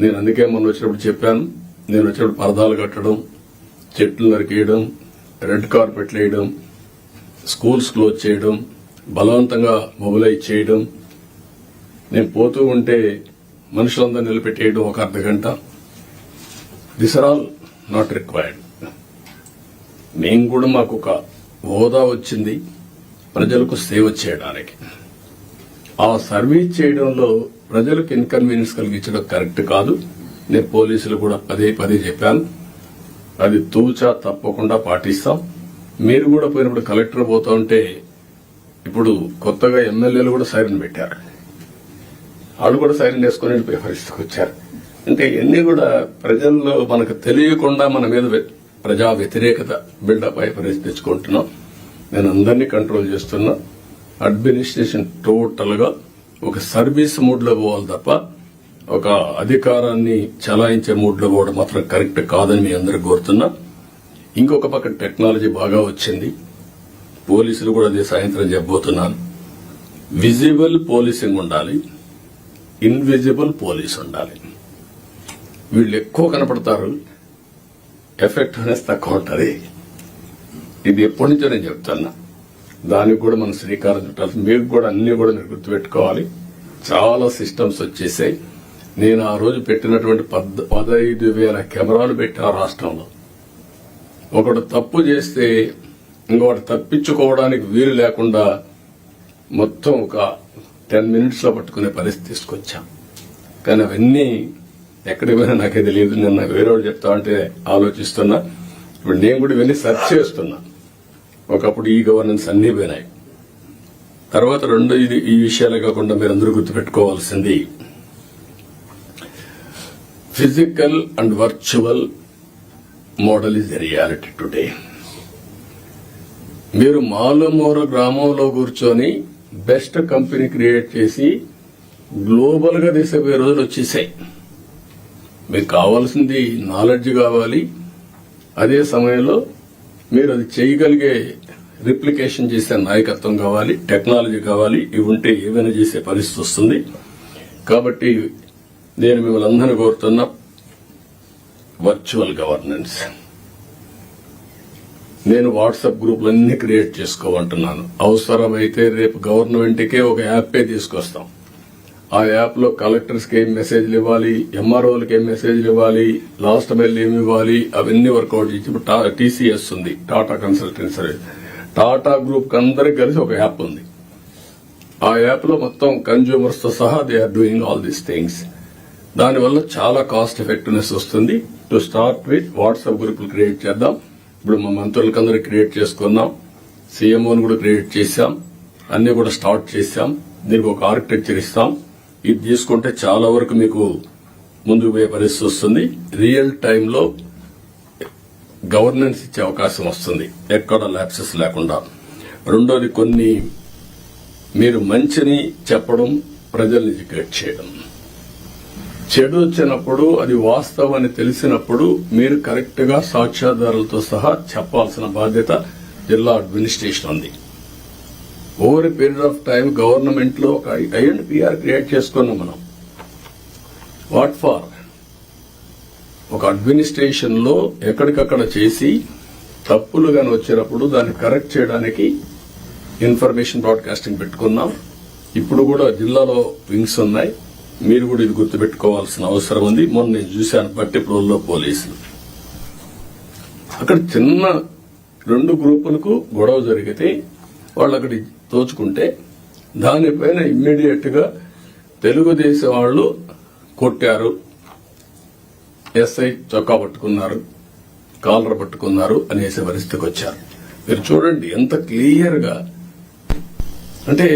నేను అందుకే మొన్న వచ్చినప్పుడు చెప్పాను, నేను వచ్చినప్పుడు పరదాలు కట్టడం, చెట్లు నరికేయడం, రెడ్ కార్పెట్లు వేయడం, స్కూల్స్ క్లోజ్ చేయడం, బలవంతంగా మొబిలైజ్ చేయడం, నేను పోతూ ఉంటే మనుషులందరూ నిలబెట్టేయడం ఒక అర్ధగంట, this are all not required. మేము కూడా మాకు ఒక హోదా వచ్చింది ప్రజలకు సేవ చేయడానికి. ఆ సర్వీస్ చేయడంలో ప్రజలకు ఇన్కన్వీనియన్స్ కలిగించడం కరెక్ట్ కాదు. నేను పోలీసులు కూడా పదే చెప్పాను, అది తూచా తప్పకుండా పాటిస్తాం. మీరు కూడా పోయినప్పుడు కలెక్టర్ పోతా ఉంటే ఇప్పుడు కొత్తగా ఎమ్మెల్యేలు కూడా సైరన్ పెట్టారు, వాళ్ళు కూడా సైరన్ వేసుకుని వెళ్ళిపోయే పరిస్థితికి వచ్చారు. అంటే ఇవన్నీ కూడా ప్రజల్లో మనకు తెలియకుండా మన మీద ప్రజా వ్యతిరేకత బిల్డప్ అయ్యే పరిస్థితి తెచ్చుకుంటున్నాం. నేను అందరినీ కంట్రోల్ చేస్తున్నా. అడ్మినిస్ట్రేషన్ టోటల్ గా ఒక సర్వీస్ మూడ్ లో పోవాలి తప్ప ఒక అధికారాన్ని చలాయించే మూడ్ లో పోవడం మాత్రం కరెక్ట్ కాదని మీ అందరూ కోరుతున్నా. ఇంకొక పక్క టెక్నాలజీ బాగా వచ్చింది, పోలీసులు కూడా అదే సాయంత్రం చెప్పబోతున్నాను. విజిబుల్ పోలీసింగ్ ఉండాలి, ఇన్విజిబుల్ పోలీస్ ఉండాలి. వీళ్ళు ఎక్కువ కనపడతారు, ఎఫెక్టివ్నెస్ తక్కువ ఉంటుంది. ఇది ఎప్పటి నుంచో నేను చెప్తున్నా. దానికి కూడా మనం శ్రీకారం చుట్టాలి. మీకు కూడా అన్ని కూడా మీరు గుర్తుపెట్టుకోవాలి. చాలా సిస్టమ్స్ వచ్చేసాయి. నేను ఆ రోజు పెట్టినటువంటి 15,000 కెమెరాలు పెట్టిన రాష్ట్రంలో ఒకడు తప్పు చేస్తే ఇంకొకటి తప్పించుకోవడానికి వీలు లేకుండా మొత్తం ఒక 10 మినిట్స్ లో పట్టుకునే పరిస్థితి తీసుకొచ్చాం. కానీ అవన్నీ ఎక్కడికి పోయినా నాకే తెలియదు. నిన్న వేరే వాళ్ళు చెప్తా ఉంటే ఆలోచిస్తున్నా. ఇప్పుడు నేను కూడా ఇవన్నీ సెర్చ్ చేస్తున్నా. ఒకప్పుడు ఈ గవర్నెన్స్ అన్ని పోయినాయి. తర్వాత రెండు ఈ విషయాలే కాకుండా మీరందరూ గుర్తుపెట్టుకోవాల్సింది physical and virtual model is the reality today. మీరు మాలుమూర గ్రామంలో కూర్చొని బెస్ట్ కంపెనీ క్రియేట్ చేసి గ్లోబల్ గా తీసిపోయే రోజులు వచ్చేసాయి. మీకు కావాల్సింది నాలెడ్జ్ కావాలి, అదే సమయంలో మీరు అది చేయగలిగే రిప్లికేషన్ చేసే నాయకత్వం కావాలి, టెక్నాలజీ కావాలి. ఇవి ఉంటే ఏమైనా చేసే పరిస్థితి వస్తుంది. కాబట్టి నేను మిమ్మల్ని అందరినీ కోరుతున్నా, వర్చువల్ గవర్నెన్స్. నేను వాట్సాప్ గ్రూపులన్నీ క్రియేట్ చేసుకోమంటున్నాను. అవసరమైతే రేపు గవర్నమెంట్కే ఒక యాపే తీసుకొస్తాం. ఆ యాప్ లో కలెక్టర్స్ కి ఏం మెసేజ్లు ఇవ్వాలి, ఎంఆర్ఓలకి ఏం మెసేజ్లు ఇవ్వాలి, లాస్ట్ మైల్ ఏమి ఇవ్వాలి, అవన్నీ వర్కౌట్ చేసి ఇప్పుడు టీసీఎస్ ఉంది, టాటా కన్సల్టెన్సీ, టాటా గ్రూప్ అందరికి కలిసి ఒక యాప్ ఉంది. ఆ యాప్ లో మొత్తం కన్జ్యూమర్స్ తో సహా they are doing all these things. దానివల్ల చాలా కాస్ట్ ఎఫెక్టివ్నెస్ వస్తుంది. టు స్టార్ట్ విత్ వాట్సాప్ గ్రూపులు క్రియేట్ చేద్దాం. ఇప్పుడు మా మంత్రులకందరూ క్రియేట్ చేసుకున్నాం, సీఎంఓని కూడా క్రియేట్ చేశాం, అన్ని కూడా స్టార్ట్ చేశాం. దీనికి ఒక ఆర్కిటెక్చర్ ఇస్తాం. ఇది తీసుకుంటే చాలా వరకు మీకు ముందుకు పోయే పరిస్థితి వస్తుంది. రియల్ టైంలో గవర్నెన్స్ ఇచ్చే అవకాశం వస్తుంది, ఎక్కడ ల్యాప్సెస్ లేకుండా. రెండోది, కొన్ని మీరు మంచిని చెప్పడం, ప్రజల్ని ఎడ్యుకేట్ చేయడం. చెడు వచ్చినప్పుడు అది వాస్తవాన్ని తెలిసినప్పుడు మీరు కరెక్ట్ గా సాక్ష్యాధారాలతో సహా చెప్పాల్సిన బాధ్యత జిల్లా అడ్మినిస్ట్రేషన్ ఉంది. Over a period of time government లో ఒక ఐఎండ్పిఆర్ క్రియేట్ చేసుకున్నాం మనం. What for? ఒక అడ్మినిస్ట్రేషన్ లో ఎక్కడికక్కడ చేసి తప్పులు గాని వచ్చినప్పుడు దాన్ని కరెక్ట్ చేయడానికి ఇన్ఫర్మేషన్ బ్రాడ్కాస్టింగ్ పెట్టుకున్నాం. ఇప్పుడు కూడా జిల్లాలో వింగ్స్ ఉన్నాయి. మీరు కూడా ఇది గుర్తుపెట్టుకోవాల్సిన అవసరం ఉంది. మొన్న నేను చూశాను బట్టిప్రోల్లో పోలీసులు అక్కడ చిన్న 2 గ్రూపులకు గొడవ జరిగితే వాళ్ళు అక్కడి తోచుకుంటే దానిపైన ఇమ్మీడియట్ గా తెలుగుదేశం వాళ్ళు కొట్టారు, ఎస్ఐ చొక్కా పట్టుకున్నారు, కాలర్ పట్టుకున్నారు అనేసే పరిస్థితికి వచ్చారు. మీరు చూడండి ఎంత క్లియర్ గా. అంటే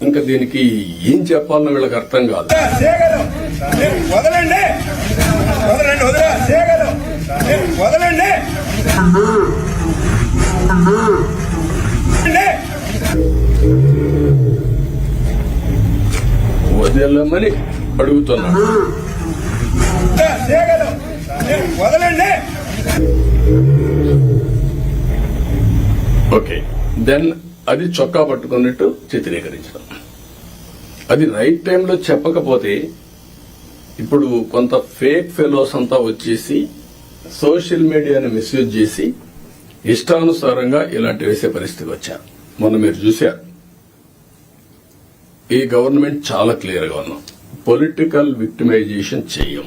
ఇంకా దీనికి ఏం చెప్పాలన్న వీళ్ళకి అర్థం కాదు. వదలమని అడుగుతున్నాను. ఓకే, దెన్ అది చొక్కా పట్టుకున్నట్టు చిత్రీకరించడం. అది రైట్ టైంలో చెప్పకపోతే ఇప్పుడు కొంత ఫేక్ ఫెలోస్ అంతా వచ్చేసి సోషల్ మీడియాని మిస్యూజ్ చేసి ఇష్టానుసారంగా ఇలాంటి వేసే పరిస్థితికి వచ్చారు. మొన్న మీరు చూశారు. ఈ గవర్నమెంట్ చాలా క్లియర్ గా ఉన్నాం, పొలిటికల్ విక్టిమైజేషన్ చెయ్యం.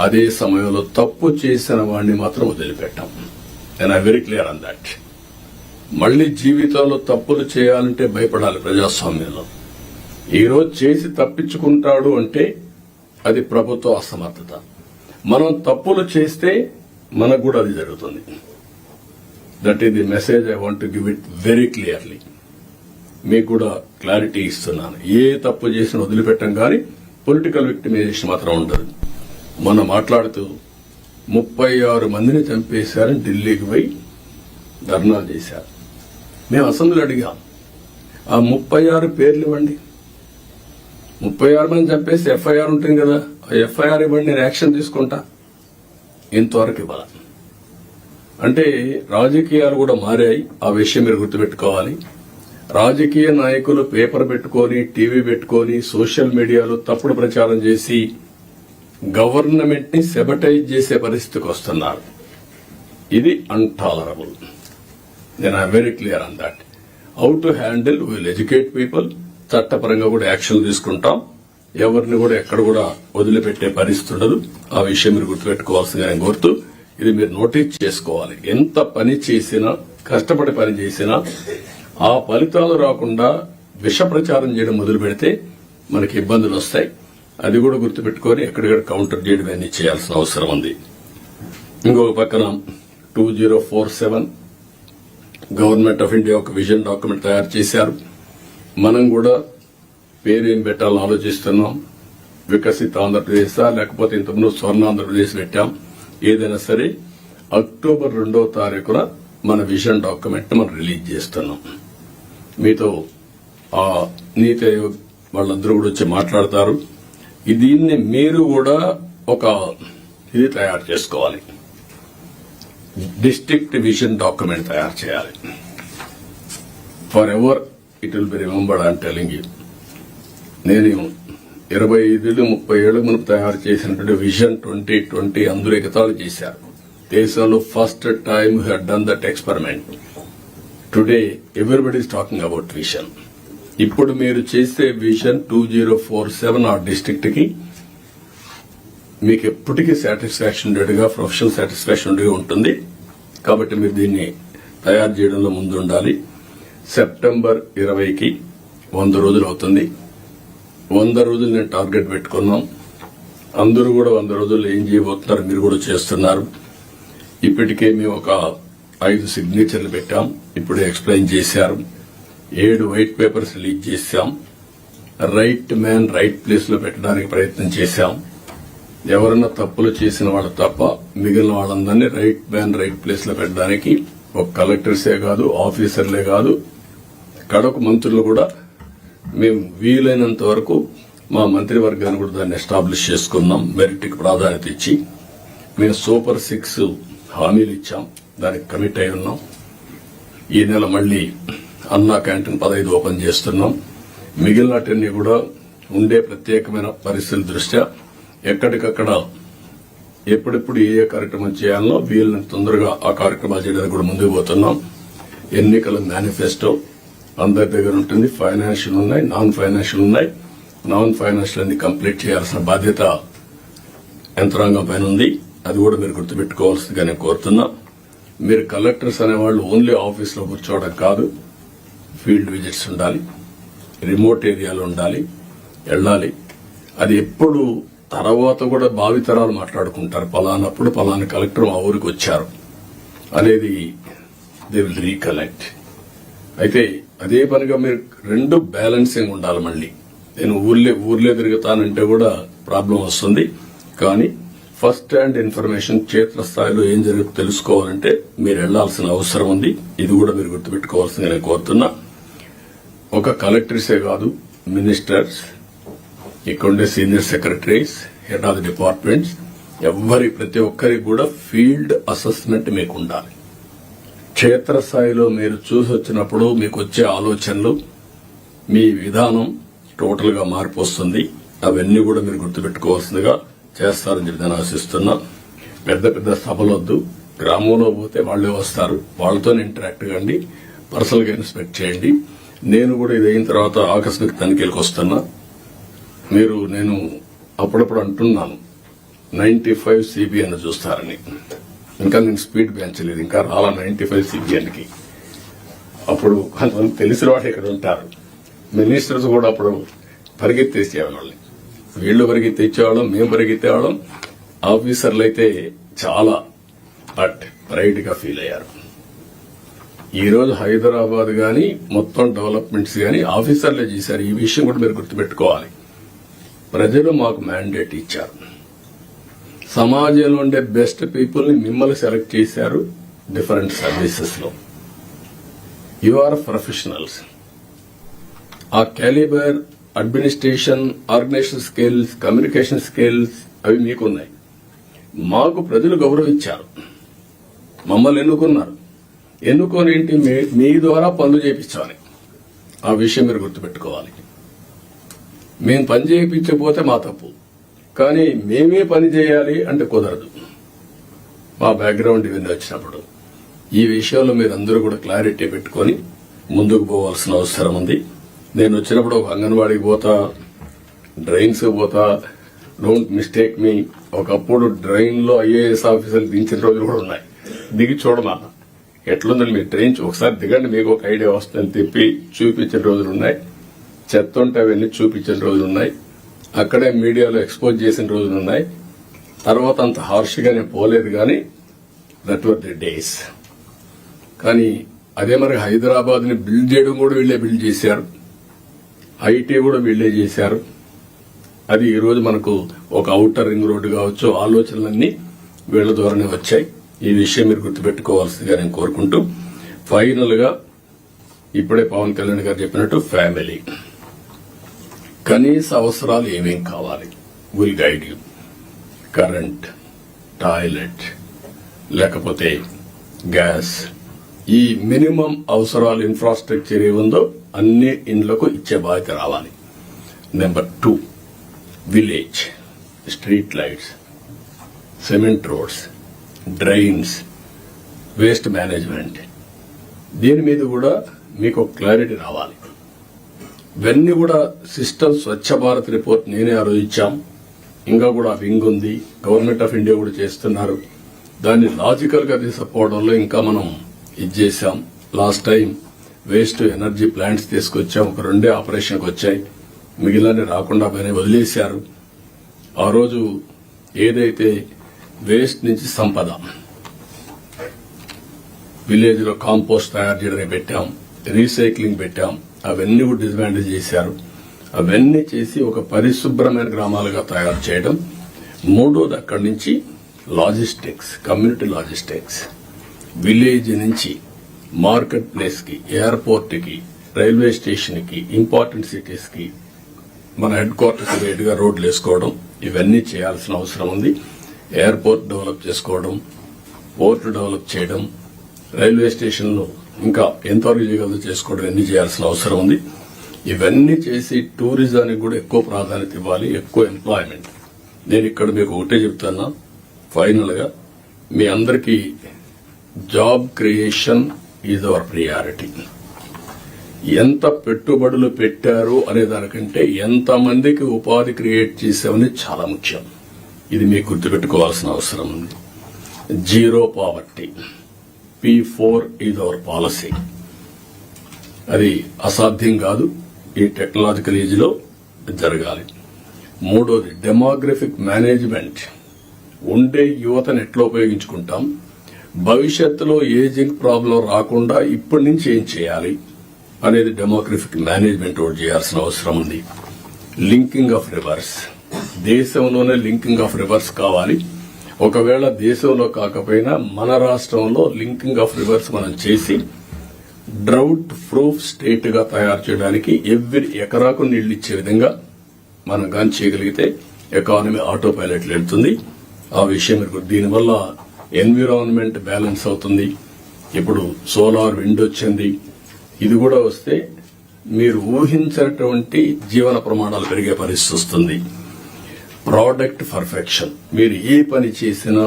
అదే సమయంలో తప్పు చేసిన వాడిని మాత్రం వదిలిపెట్టాం. And I very clear on that. మళ్లీ జీవితంలో తప్పులు చేయాలంటే భయపడాలి ప్రజాస్వామ్యంలో. ఈ రోజు చేసి తప్పించుకుంటాడు అంటే అది ప్రభుత్వ అసమర్థత. మనం తప్పులు చేస్తే మనకు కూడా అది జరుగుతుంది. That is the message I want to give it very clearly. మీకు కూడా క్లారిటీ ఇస్తున్నాను. ఏ తప్పు చేసినా వదిలిపెట్టం, కానీ పొలిటికల్ విక్టిమైజేషన్ మాత్రం ఉండదు. మనం మాట్లాడుతూ 36 మందిని చంపేశారని ఢిల్లీకి పోయి ధర్నాలు చేశారు. మేము అసెంబ్లీలో అడిగాం, ఆ 36 పేర్లు ఇవ్వండి. 36 మంది చంపేసి ఎఫ్ఐఆర్ ఉంటుంది కదా, ఆ ఎఫ్ఐఆర్ ఇవ్వండి, నేను యాక్షన్ తీసుకుంటా. ఇంతవరకు ఇవ్వాలి. అంటే రాజకీయాలు కూడా మారాయి. ఆ విషయం మీరు గుర్తుపెట్టుకోవాలి. రాజకీయ నాయకులు పేపర్ పెట్టుకొని, టీవీ పెట్టుకొని, సోషల్ మీడియాలో తప్పుడు ప్రచారం చేసి గవర్నమెంట్ ని సెబటైజ్ చేసే పరిస్థితికి వస్తున్నారు. ఇది అన్టాలరబుల్. నేను I very clear on that. How to handle, will educate people. చట్టపరంగా కూడా యాక్షన్ తీసుకుంటాం. ఎవరిని కూడా ఎక్కడ కూడా వదిలిపెట్టే పరిస్థితి ఉండదు. ఆ విషయం మీరు గుర్తుపెట్టుకోవాల్సిందిగా నేను కోరుతూ, ఇది మీరు నోటీస్ చేసుకోవాలి. ఎంత పని చేసినా, కష్టపడి పని చేసినా ఆ ఫలితాలు రాకుండా విష ప్రచారం చేయడం మొదలు పెడితే మనకి ఇబ్బందులు వస్తాయి. అది కూడా గుర్తుపెట్టుకుని ఎక్కడిక్కడ కౌంటర్ చేయడం అన్ని చేయాల్సిన అవసరం ఉంది. ఇంకొక పక్కన 2047 గవర్నమెంట్ ఆఫ్ ఇండియా ఒక విజన్ డాక్యుమెంట్ తయారు చేశారు. మనం కూడా పేరేం పెట్టాలని ఆలోచిస్తున్నాం. వికసిత ఆంధ్రప్రదేశ్ లేకపోతే ఇంతకుముందు స్వర్ణాంధ్రప్రదేశ్ పెట్టాం. ఏదైనా సరే అక్టోబర్ 2వ తారీఖున మన విజన్ డాక్యుమెంట్ మనం రిలీజ్ చేస్తున్నాం. మీతో ఆ నీతి ఆయోగ్ వాళ్ళందరూ కూడా వచ్చి మాట్లాడతారు. దీన్ని మీరు కూడా ఒక ఇది తయారు చేసుకోవాలి. డిస్ట్రిక్ట్ విజన్ డాక్యుమెంట్ తయారు చేయాలి. For ever it will be remembered. I'm telling you, నేను 25-30 ఏళ్ల ముందు తయారు చేసినటువంటి విజన్ 2020 అందరూ ఎగతాళి చేశారు. దేశంలో first time you had done that experiment. Today everybody is talking about vision. ఇప్పుడు మీరు చేసే విజన్ 2047 ఆ డిస్ట్రిక్ట్ కి మీకు ఎప్పటికీ సాటిస్ఫాక్షన్ ఉండేట్టుగా, ప్రొఫెషనల్ సాటిస్ఫాక్షన్ ఉండేగా ఉంటుంది. కాబట్టి మీరు దీన్ని తయారు చేయడంలో ముందు ఉండాలి. సెప్టెంబర్ 20కి 100 రోజులు అవుతుంది. 100 రోజులు నేను టార్గెట్ పెట్టుకున్నాం. అందరూ కూడా 100 రోజుల్లో ఏం చేయబోతున్నారు మీరు కూడా చేస్తున్నారు. ఇప్పటికే మేము ఒక 5 సిగ్నేచర్లు పెట్టాం. ఇప్పుడే ఎక్స్ప్లెయిన్ చేశారు. 7 వైట్ పేపర్స్ రిలీజ్ చేశాం. రైట్ మ్యాన్ రైట్ ప్లేస్ లో పెట్టడానికి ప్రయత్నం చేశాం. ఎవరన్నా తప్పులు చేసిన వాళ్ళు తప్ప మిగిలిన వాళ్ళందరినీ రైట్ మ్యాన్ రైట్ ప్లేస్ లో పెట్టడానికి ఒక కలెక్టర్సే కాదు, ఆఫీసర్లే కాదు, కడకు మంత్రులు కూడా మేము వీలైనంత వరకు మా మంత్రివర్గాన్ని కూడా దాన్ని ఎస్టాబ్లిష్ చేసుకున్నాం. మెరిట్కి ప్రాధాన్యత ఇచ్చి మేము సూపర్ 6 హామీలు ఇచ్చాం. దానికి కమిట్ అయి ఉన్నాం. ఈ నెల మళ్లీ అన్నా క్యాంటీన్ 15 ఓపెన్ చేస్తున్నాం. మిగిలినటన్నీ కూడా ఉండే ప్రత్యేకమైన పరిస్థితుల దృష్ట్యా ఎక్కడికక్కడ ఎప్పుడెప్పుడు ఏ కార్యక్రమం చేయాలనో వీళ్ళని తొందరగా ఆ కార్యక్రమాలు చేయడానికి కూడా ముందుకు పోతున్నాం. ఎన్నికల మేనిఫెస్టో అందరి దగ్గర ఉంటుంది. ఫైనాన్షియల్ ఉన్నాయి, నాన్ ఫైనాన్షియల్ ఉన్నాయి. నాన్ ఫైనాన్షియల్ అన్ని కంప్లీట్ చేయాల్సిన బాధ్యత యంత్రాంగం పైన ఉంది. అది కూడా మీరు గుర్తుపెట్టుకోవాల్సిందిగా నేను కోరుతున్నా. మీరు కలెక్టర్స్ అనేవాళ్ళు ఓన్లీ ఆఫీస్లో కూర్చోవడం కాదు, ఫీల్డ్ విజిట్స్ ఉండాలి, రిమోట్ ఏరియాలో ఉండాలి, వెళ్ళాలి. అది ఎప్పుడు తర్వాత కూడా భావితరాలు మాట్లాడుకుంటారు. పలానప్పుడు పలానా కలెక్టర్ మా ఊరికి వచ్చారు అనేది దే విల్ రీకలెక్ట్. అయితే అదే పనిగా మీరు 2 బ్యాలెన్సింగ్ ఉండాలి. మళ్ళీ నేను ఊర్లే తిరుగుతానంటే కూడా ప్రాబ్లం వస్తుంది. కానీ ఫస్ట్ హ్యాండ్ ఇన్ఫర్మేషన్ క్షేత్రస్థాయిలో ఏం జరుగుతుందో తెలుసుకోవాలంటే మీరు వెళ్లాల్సిన అవసరం ఉంది. ఇది కూడా మీరు గుర్తుపెట్టుకోవాల్సిందిగా నేను కోరుతున్నా. ఒక కలెక్టర్సే కాదు, మినిస్టర్స్, ఇక్కడుండే senior secretaries, head of the departments, ప్రతి ఒక్కరికి కూడా ఫీల్డ్ అసెస్మెంట్ మీకు ఉండాలి. క్షేత్రస్థాయిలో మీరు చూసి వచ్చినప్పుడు మీకు వచ్చే ఆలోచనలు, మీ విధానం టోటల్ గా మార్పు వస్తుంది. అవన్నీ కూడా మీరు గుర్తుపెట్టుకోవాల్సిందిగా చేస్తారని చెప్పి నేను ఆశిస్తున్నా. పెద్ద పెద్ద సభలొద్దు. గ్రామంలో పోతే వాళ్లే వస్తారు, వాళ్లతోనే ఇంటరాక్ట్ కండి, పర్సనల్ గా ఇన్స్పెక్ట్ చేయండి. నేను కూడా ఇది అయిన తర్వాత ఆకస్మిక తనిఖీలకు వస్తున్నా. నేను అప్పుడప్పుడు అంటున్నాను 95 CBN చూస్తారని. ఇంకా నేను స్పీడ్ పెంచలేదు, ఇంకా రాలా 95 CBNకి. అప్పుడు కొంతమంది తెలిసిన వాళ్ళు ఇక్కడ ఉంటారు. మినిస్టర్స్ కూడా అప్పుడు పరిగెత్తేసేవాళ్ళని. వీళ్లు పరిగెత్తేవాళ్ళం, మేము పరిగెత్తేవాళ్ళం. ఆఫీసర్లు అయితే చాలా ప్రైడ్ గా ఫీల్ అయ్యారు. ఈ రోజు హైదరాబాద్ గాని మొత్తం డెవలప్మెంట్స్ గాని ఆఫీసర్లే చేశారు. ఈ విషయం కూడా మీరు గుర్తుపెట్టుకోవాలి. ప్రజలు మాకు మ్యాండేట్ ఇచ్చారు. సమాజంలో ఉండే బెస్ట్ పీపుల్ ని మిమ్మల్ని సెలెక్ట్ చేశారు. డిఫరెంట్ సర్వీసెస్ లో యు ఆర్ ప్రొఫెషనల్స్. ఆ calibre, administration, organisation skills, communication skills అవి మీకున్నాయి. మాకు ప్రజలు గౌరవించారు, మమ్మల్ని ఎన్నుకున్నారు. ఎన్నుకొని ఏంటి, మీ ద్వారా పనులు చేయించాలి. ఆ విషయం మీరు గుర్తుపెట్టుకోవాలి. మేము పని చేయించకపోతే మా తప్పు, కానీ మేమే పని చేయాలి అంటే కుదరదు. మా బ్యాక్గ్రౌండ్ ఇవన్నీ వచ్చినప్పుడు ఈ విషయంలో మీరందరూ కూడా క్లారిటీ పెట్టుకుని ముందుకు పోవాల్సిన అవసరం ఉంది. నేను వచ్చినప్పుడు ఒక అంగన్వాడీకి పోతా, డ్రైన్స్ పోతా, డోంట్ మిస్టేక్ మీ, ఒకప్పుడు డ్రైన్ లో ఐఏఎస్ ఆఫీసర్లు దించిన రోజులు కూడా ఉన్నాయి. దిగి చూడమా ఎట్లుందని మీరు ట్రైన్ ఒకసారి దిగండి, మీకు ఒక ఐడియా వస్తుందని తిప్పి చూపించిన రోజులు ఉన్నాయి. చెత్త ఉంటే అవన్నీ చూపించిన రోజులు ఉన్నాయి. అక్కడే మీడియాలో ఎక్స్పోజ్ చేసిన రోజులు ఉన్నాయి. తర్వాత అంత హార్ష్గానే పోలేదు కానీ దట్ వర్ ది డేస్. కానీ అదే మరి హైదరాబాద్ ని బిల్డ్ చేయడం కూడా వీళ్లే బిల్డ్ చేశారు, ఐటీ కూడా వీళ్లే చేశారు. అది ఈ రోజు మనకు ఒక ఔటర్ రింగ్ రోడ్డు కావచ్చు, ఆలోచనలన్నీ వీళ్ల ద్వారానే వచ్చాయి. ఈ విషయం మీరు గుర్తుపెట్టుకోవాల్సిందిగా నేను కోరుకుంటూ, ఫైనల్ గా ఇప్పుడే పవన్ కళ్యాణ్ గారు చెప్పినట్టు ఫ్యామిలీ కనీస అవసరాలు ఏమేం కావాలి will guide you. Current, toilet, లేకపోతే గ్యాస్, ఈ మినిమం అవసరాలు ఇన్ఫ్రాస్ట్రక్చర్ ఏముందో అన్ని ఇండ్లకు ఇచ్చే బాధ్యత రావాలి. Number 2, village street lights, cement roads, drains, waste management, దీని మీద కూడా మీకు క్లారిటీ రావాలి. ఇవన్నీ కూడా సిస్టమ్ స్వచ్ఛ భారత్ రిపోర్ట్ నేనే ఆలోచించాం. ఇంకా కూడా వింగ్ ఉంది, గవర్నమెంట్ ఆఫ్ ఇండియా కూడా చేస్తున్నారు. దాన్ని లాజికల్ గా తీసుకుపోవడంలో ఇంకా మనం ఇది చేశాం. Last time waste energy plants తీసుకొచ్చాం, ఒక 2 ఆపరేషన్కి వచ్చాయి, మిగిలిన రాకుండా పైన వదిలేశారు. ఆ రోజు ఏదైతే వేస్ట్ నుంచి సంపద, విలేజ్ లో కాంపోస్ట్ తయారు చేయడానికి పెట్టాం, రీసైక్లింగ్ పెట్టాం, అవన్నీ కూడా డిస్మాండిల్ చేశారు. అవన్నీ చేసి ఒక పరిశుభ్రమైన గ్రామాలుగా తయారు చేయడం. 3వది అక్కడి నుంచి లాజిస్టిక్స్, కమ్యూనిటీ లాజిస్టిక్స్, విలేజ్ నుంచి మార్కెట్ ప్లేస్ కి, ఎయిర్పోర్ట్ కి, రైల్వే స్టేషన్ కి, ఇంపార్టెంట్ సిటీస్ కి, మన హెడ్ క్వార్టర్స్ రేటుగా రోడ్లు వేసుకోవడం, ఇవన్నీ చేయాల్సిన అవసరం ఉంది. ఎయిర్పోర్ట్ డెవలప్ చేసుకోవడం, పోర్టు డెవలప్ చేయడం, రైల్వే స్టేషన్లు ఇంకా ఎంతవరకు చేయగలదో చేసుకోవడం, ఇవన్నీ చేయాల్సిన అవసరం ఉంది. ఇవన్నీ చేసి టూరిజానికి కూడా ఎక్కువ ప్రాధాన్యత ఇవ్వాలి, ఎక్కువ ఎంప్లాయ్మెంట్. నేను ఇక్కడ మీకు ఒకటే చెప్తున్నా, ఫైనల్ గా మీ అందరికీ job creation is our priority. ఎంత పెట్టుబడులు పెట్టారు అనే దానికంటే ఎంత మందికి ఉపాధి క్రియేట్ చేసామని చాలా ముఖ్యం. ఇది మీకు గుర్తుపెట్టుకోవాల్సిన అవసరం ఉంది. Zero poverty, P4 is our policy. అది అసాధ్యం కాదు, ఈ టెక్నాలజికల్ ఏజ్ లో జరగాలి. 3వది డెమోగ్రఫిక్ మేనేజ్మెంట్. ఉండే యువతను ఎట్లా ఉపయోగించుకుంటాం, భవిష్యత్తులో ఏజింగ్ ప్రాబ్లం రాకుండా ఇప్పటి నుంచి ఏం చేయాలి అనేది డెమోగ్రఫిక్ మేనేజ్మెంట్ ఒకటి చేయాల్సిన అవసరం ఉంది. లింకింగ్ ఆఫ్ రివర్స్, దేశంలోనే లింకింగ్ ఆఫ్ రివర్స్ కావాలి. ఒకవేళ దేశంలో కాకపోయినా మన రాష్ట్రంలో లింకింగ్ ఆఫ్ రివర్స్ మనం చేసి డ్రౌట్ ప్రూఫ్ స్టేట్ గా తయారు చేయడానికి ఎవ్రీ ఎకరాకు నీళ్లు ఇచ్చే విధంగా మనం గాని చేయగలిగితే ఎకానమీ ఆటో పైలట్ వెళ్తుంది. ఆ విషయం దీనివల్ల ఎన్విరాన్మెంట్ బ్యాలెన్స్ అవుతుంది. ఇప్పుడు సోలార్ విండ్ వచ్చింది, ఇది కూడా వస్తే మీరు ఊహించినటువంటి జీవన ప్రమాణాలు పెరిగే పరిస్థితి వస్తుంది. ప్రోడక్ట్ పర్ఫెక్షన్, మీరు ఏ పని చేసినా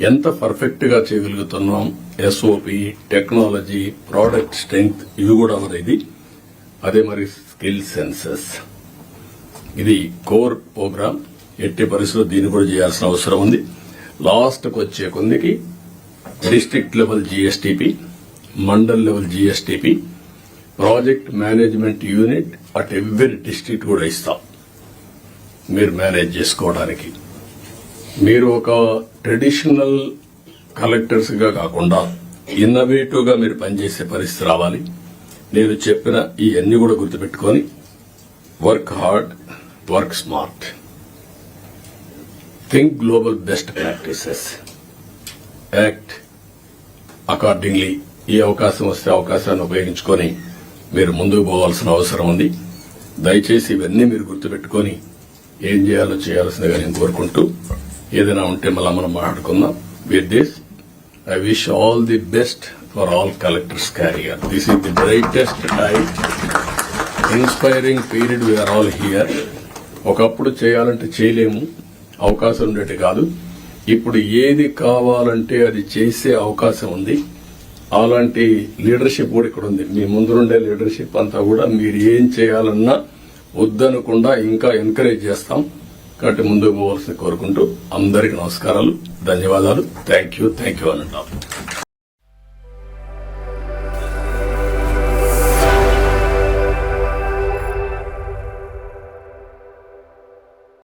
ఎంత పర్ఫెక్ట్ గా చేయగలుగుతున్నాం, ఎస్ఓపి, టెక్నాలజీ, ప్రోడక్ట్ స్ట్రెంగ్త్, ఇవి కూడా ఇది. అదే మరి స్కిల్ సెన్సెస్, ఇది కోర్ ప్రోగ్రామ్. ఎట్టి పరిస్థితుల్లో దీన్ని కూడా చేయాల్సిన అవసరం ఉంది. లాస్ట్ కు వచ్చే కొందికి district level GSTP, mandal level GSTP, project management unit at every district కూడా ఇస్తాం మీరు మేనేజ్ చేసుకోవడానికి. మీరు ఒక ట్రెడిషనల్ కలెక్టర్స్ గా కాకుండా ఇన్నోవేటివ్ గా మీరు పనిచేసే పరిస్థితి రావాలి. నేను చెప్పిన ఈ అన్ని కూడా గుర్తుపెట్టుకొని work hard, work smart, think global best practices, act accordingly. ఈ అవకాశం వస్తే అవకాశాన్ని ఉపయోగించుకొని మీరు ముందుకు పోవాల్సిన అవసరం ఉంది. దయచేసి ఇవన్నీ మీరు గుర్తుపెట్టుకొని ఏం చేయాలో చేయాల్సిందిగా నేను కోరుకుంటూ, ఏదైనా ఉంటే మళ్ళా మనం మాట్లాడుకుందాం. With this I wish all the best for all collectors career. This is the brightest time, inspiring period. We are all here. ఒకప్పుడు చేయాలంటే చేయలేము, అవకాశం ఉండేది కాదు. ఇప్పుడు ఏది కావాలంటే అది చేసే అవకాశం ఉంది. అలాంటి లీడర్షిప్ కూడా ఇక్కడ ఉంది. మీ ముందుండే లీడర్షిప్ అంతా కూడా మీరు ఏం చేయాలన్నా వద్దనకుండా ఇంకా ఎంకరేజ్ చేస్తాం. కాబట్టి ముందుకు పోవాల్సింది కోరుకుంటూ అందరికీ నమస్కారాలు, ధన్యవాదాలు. థ్యాంక్ యూ అని అంటాం.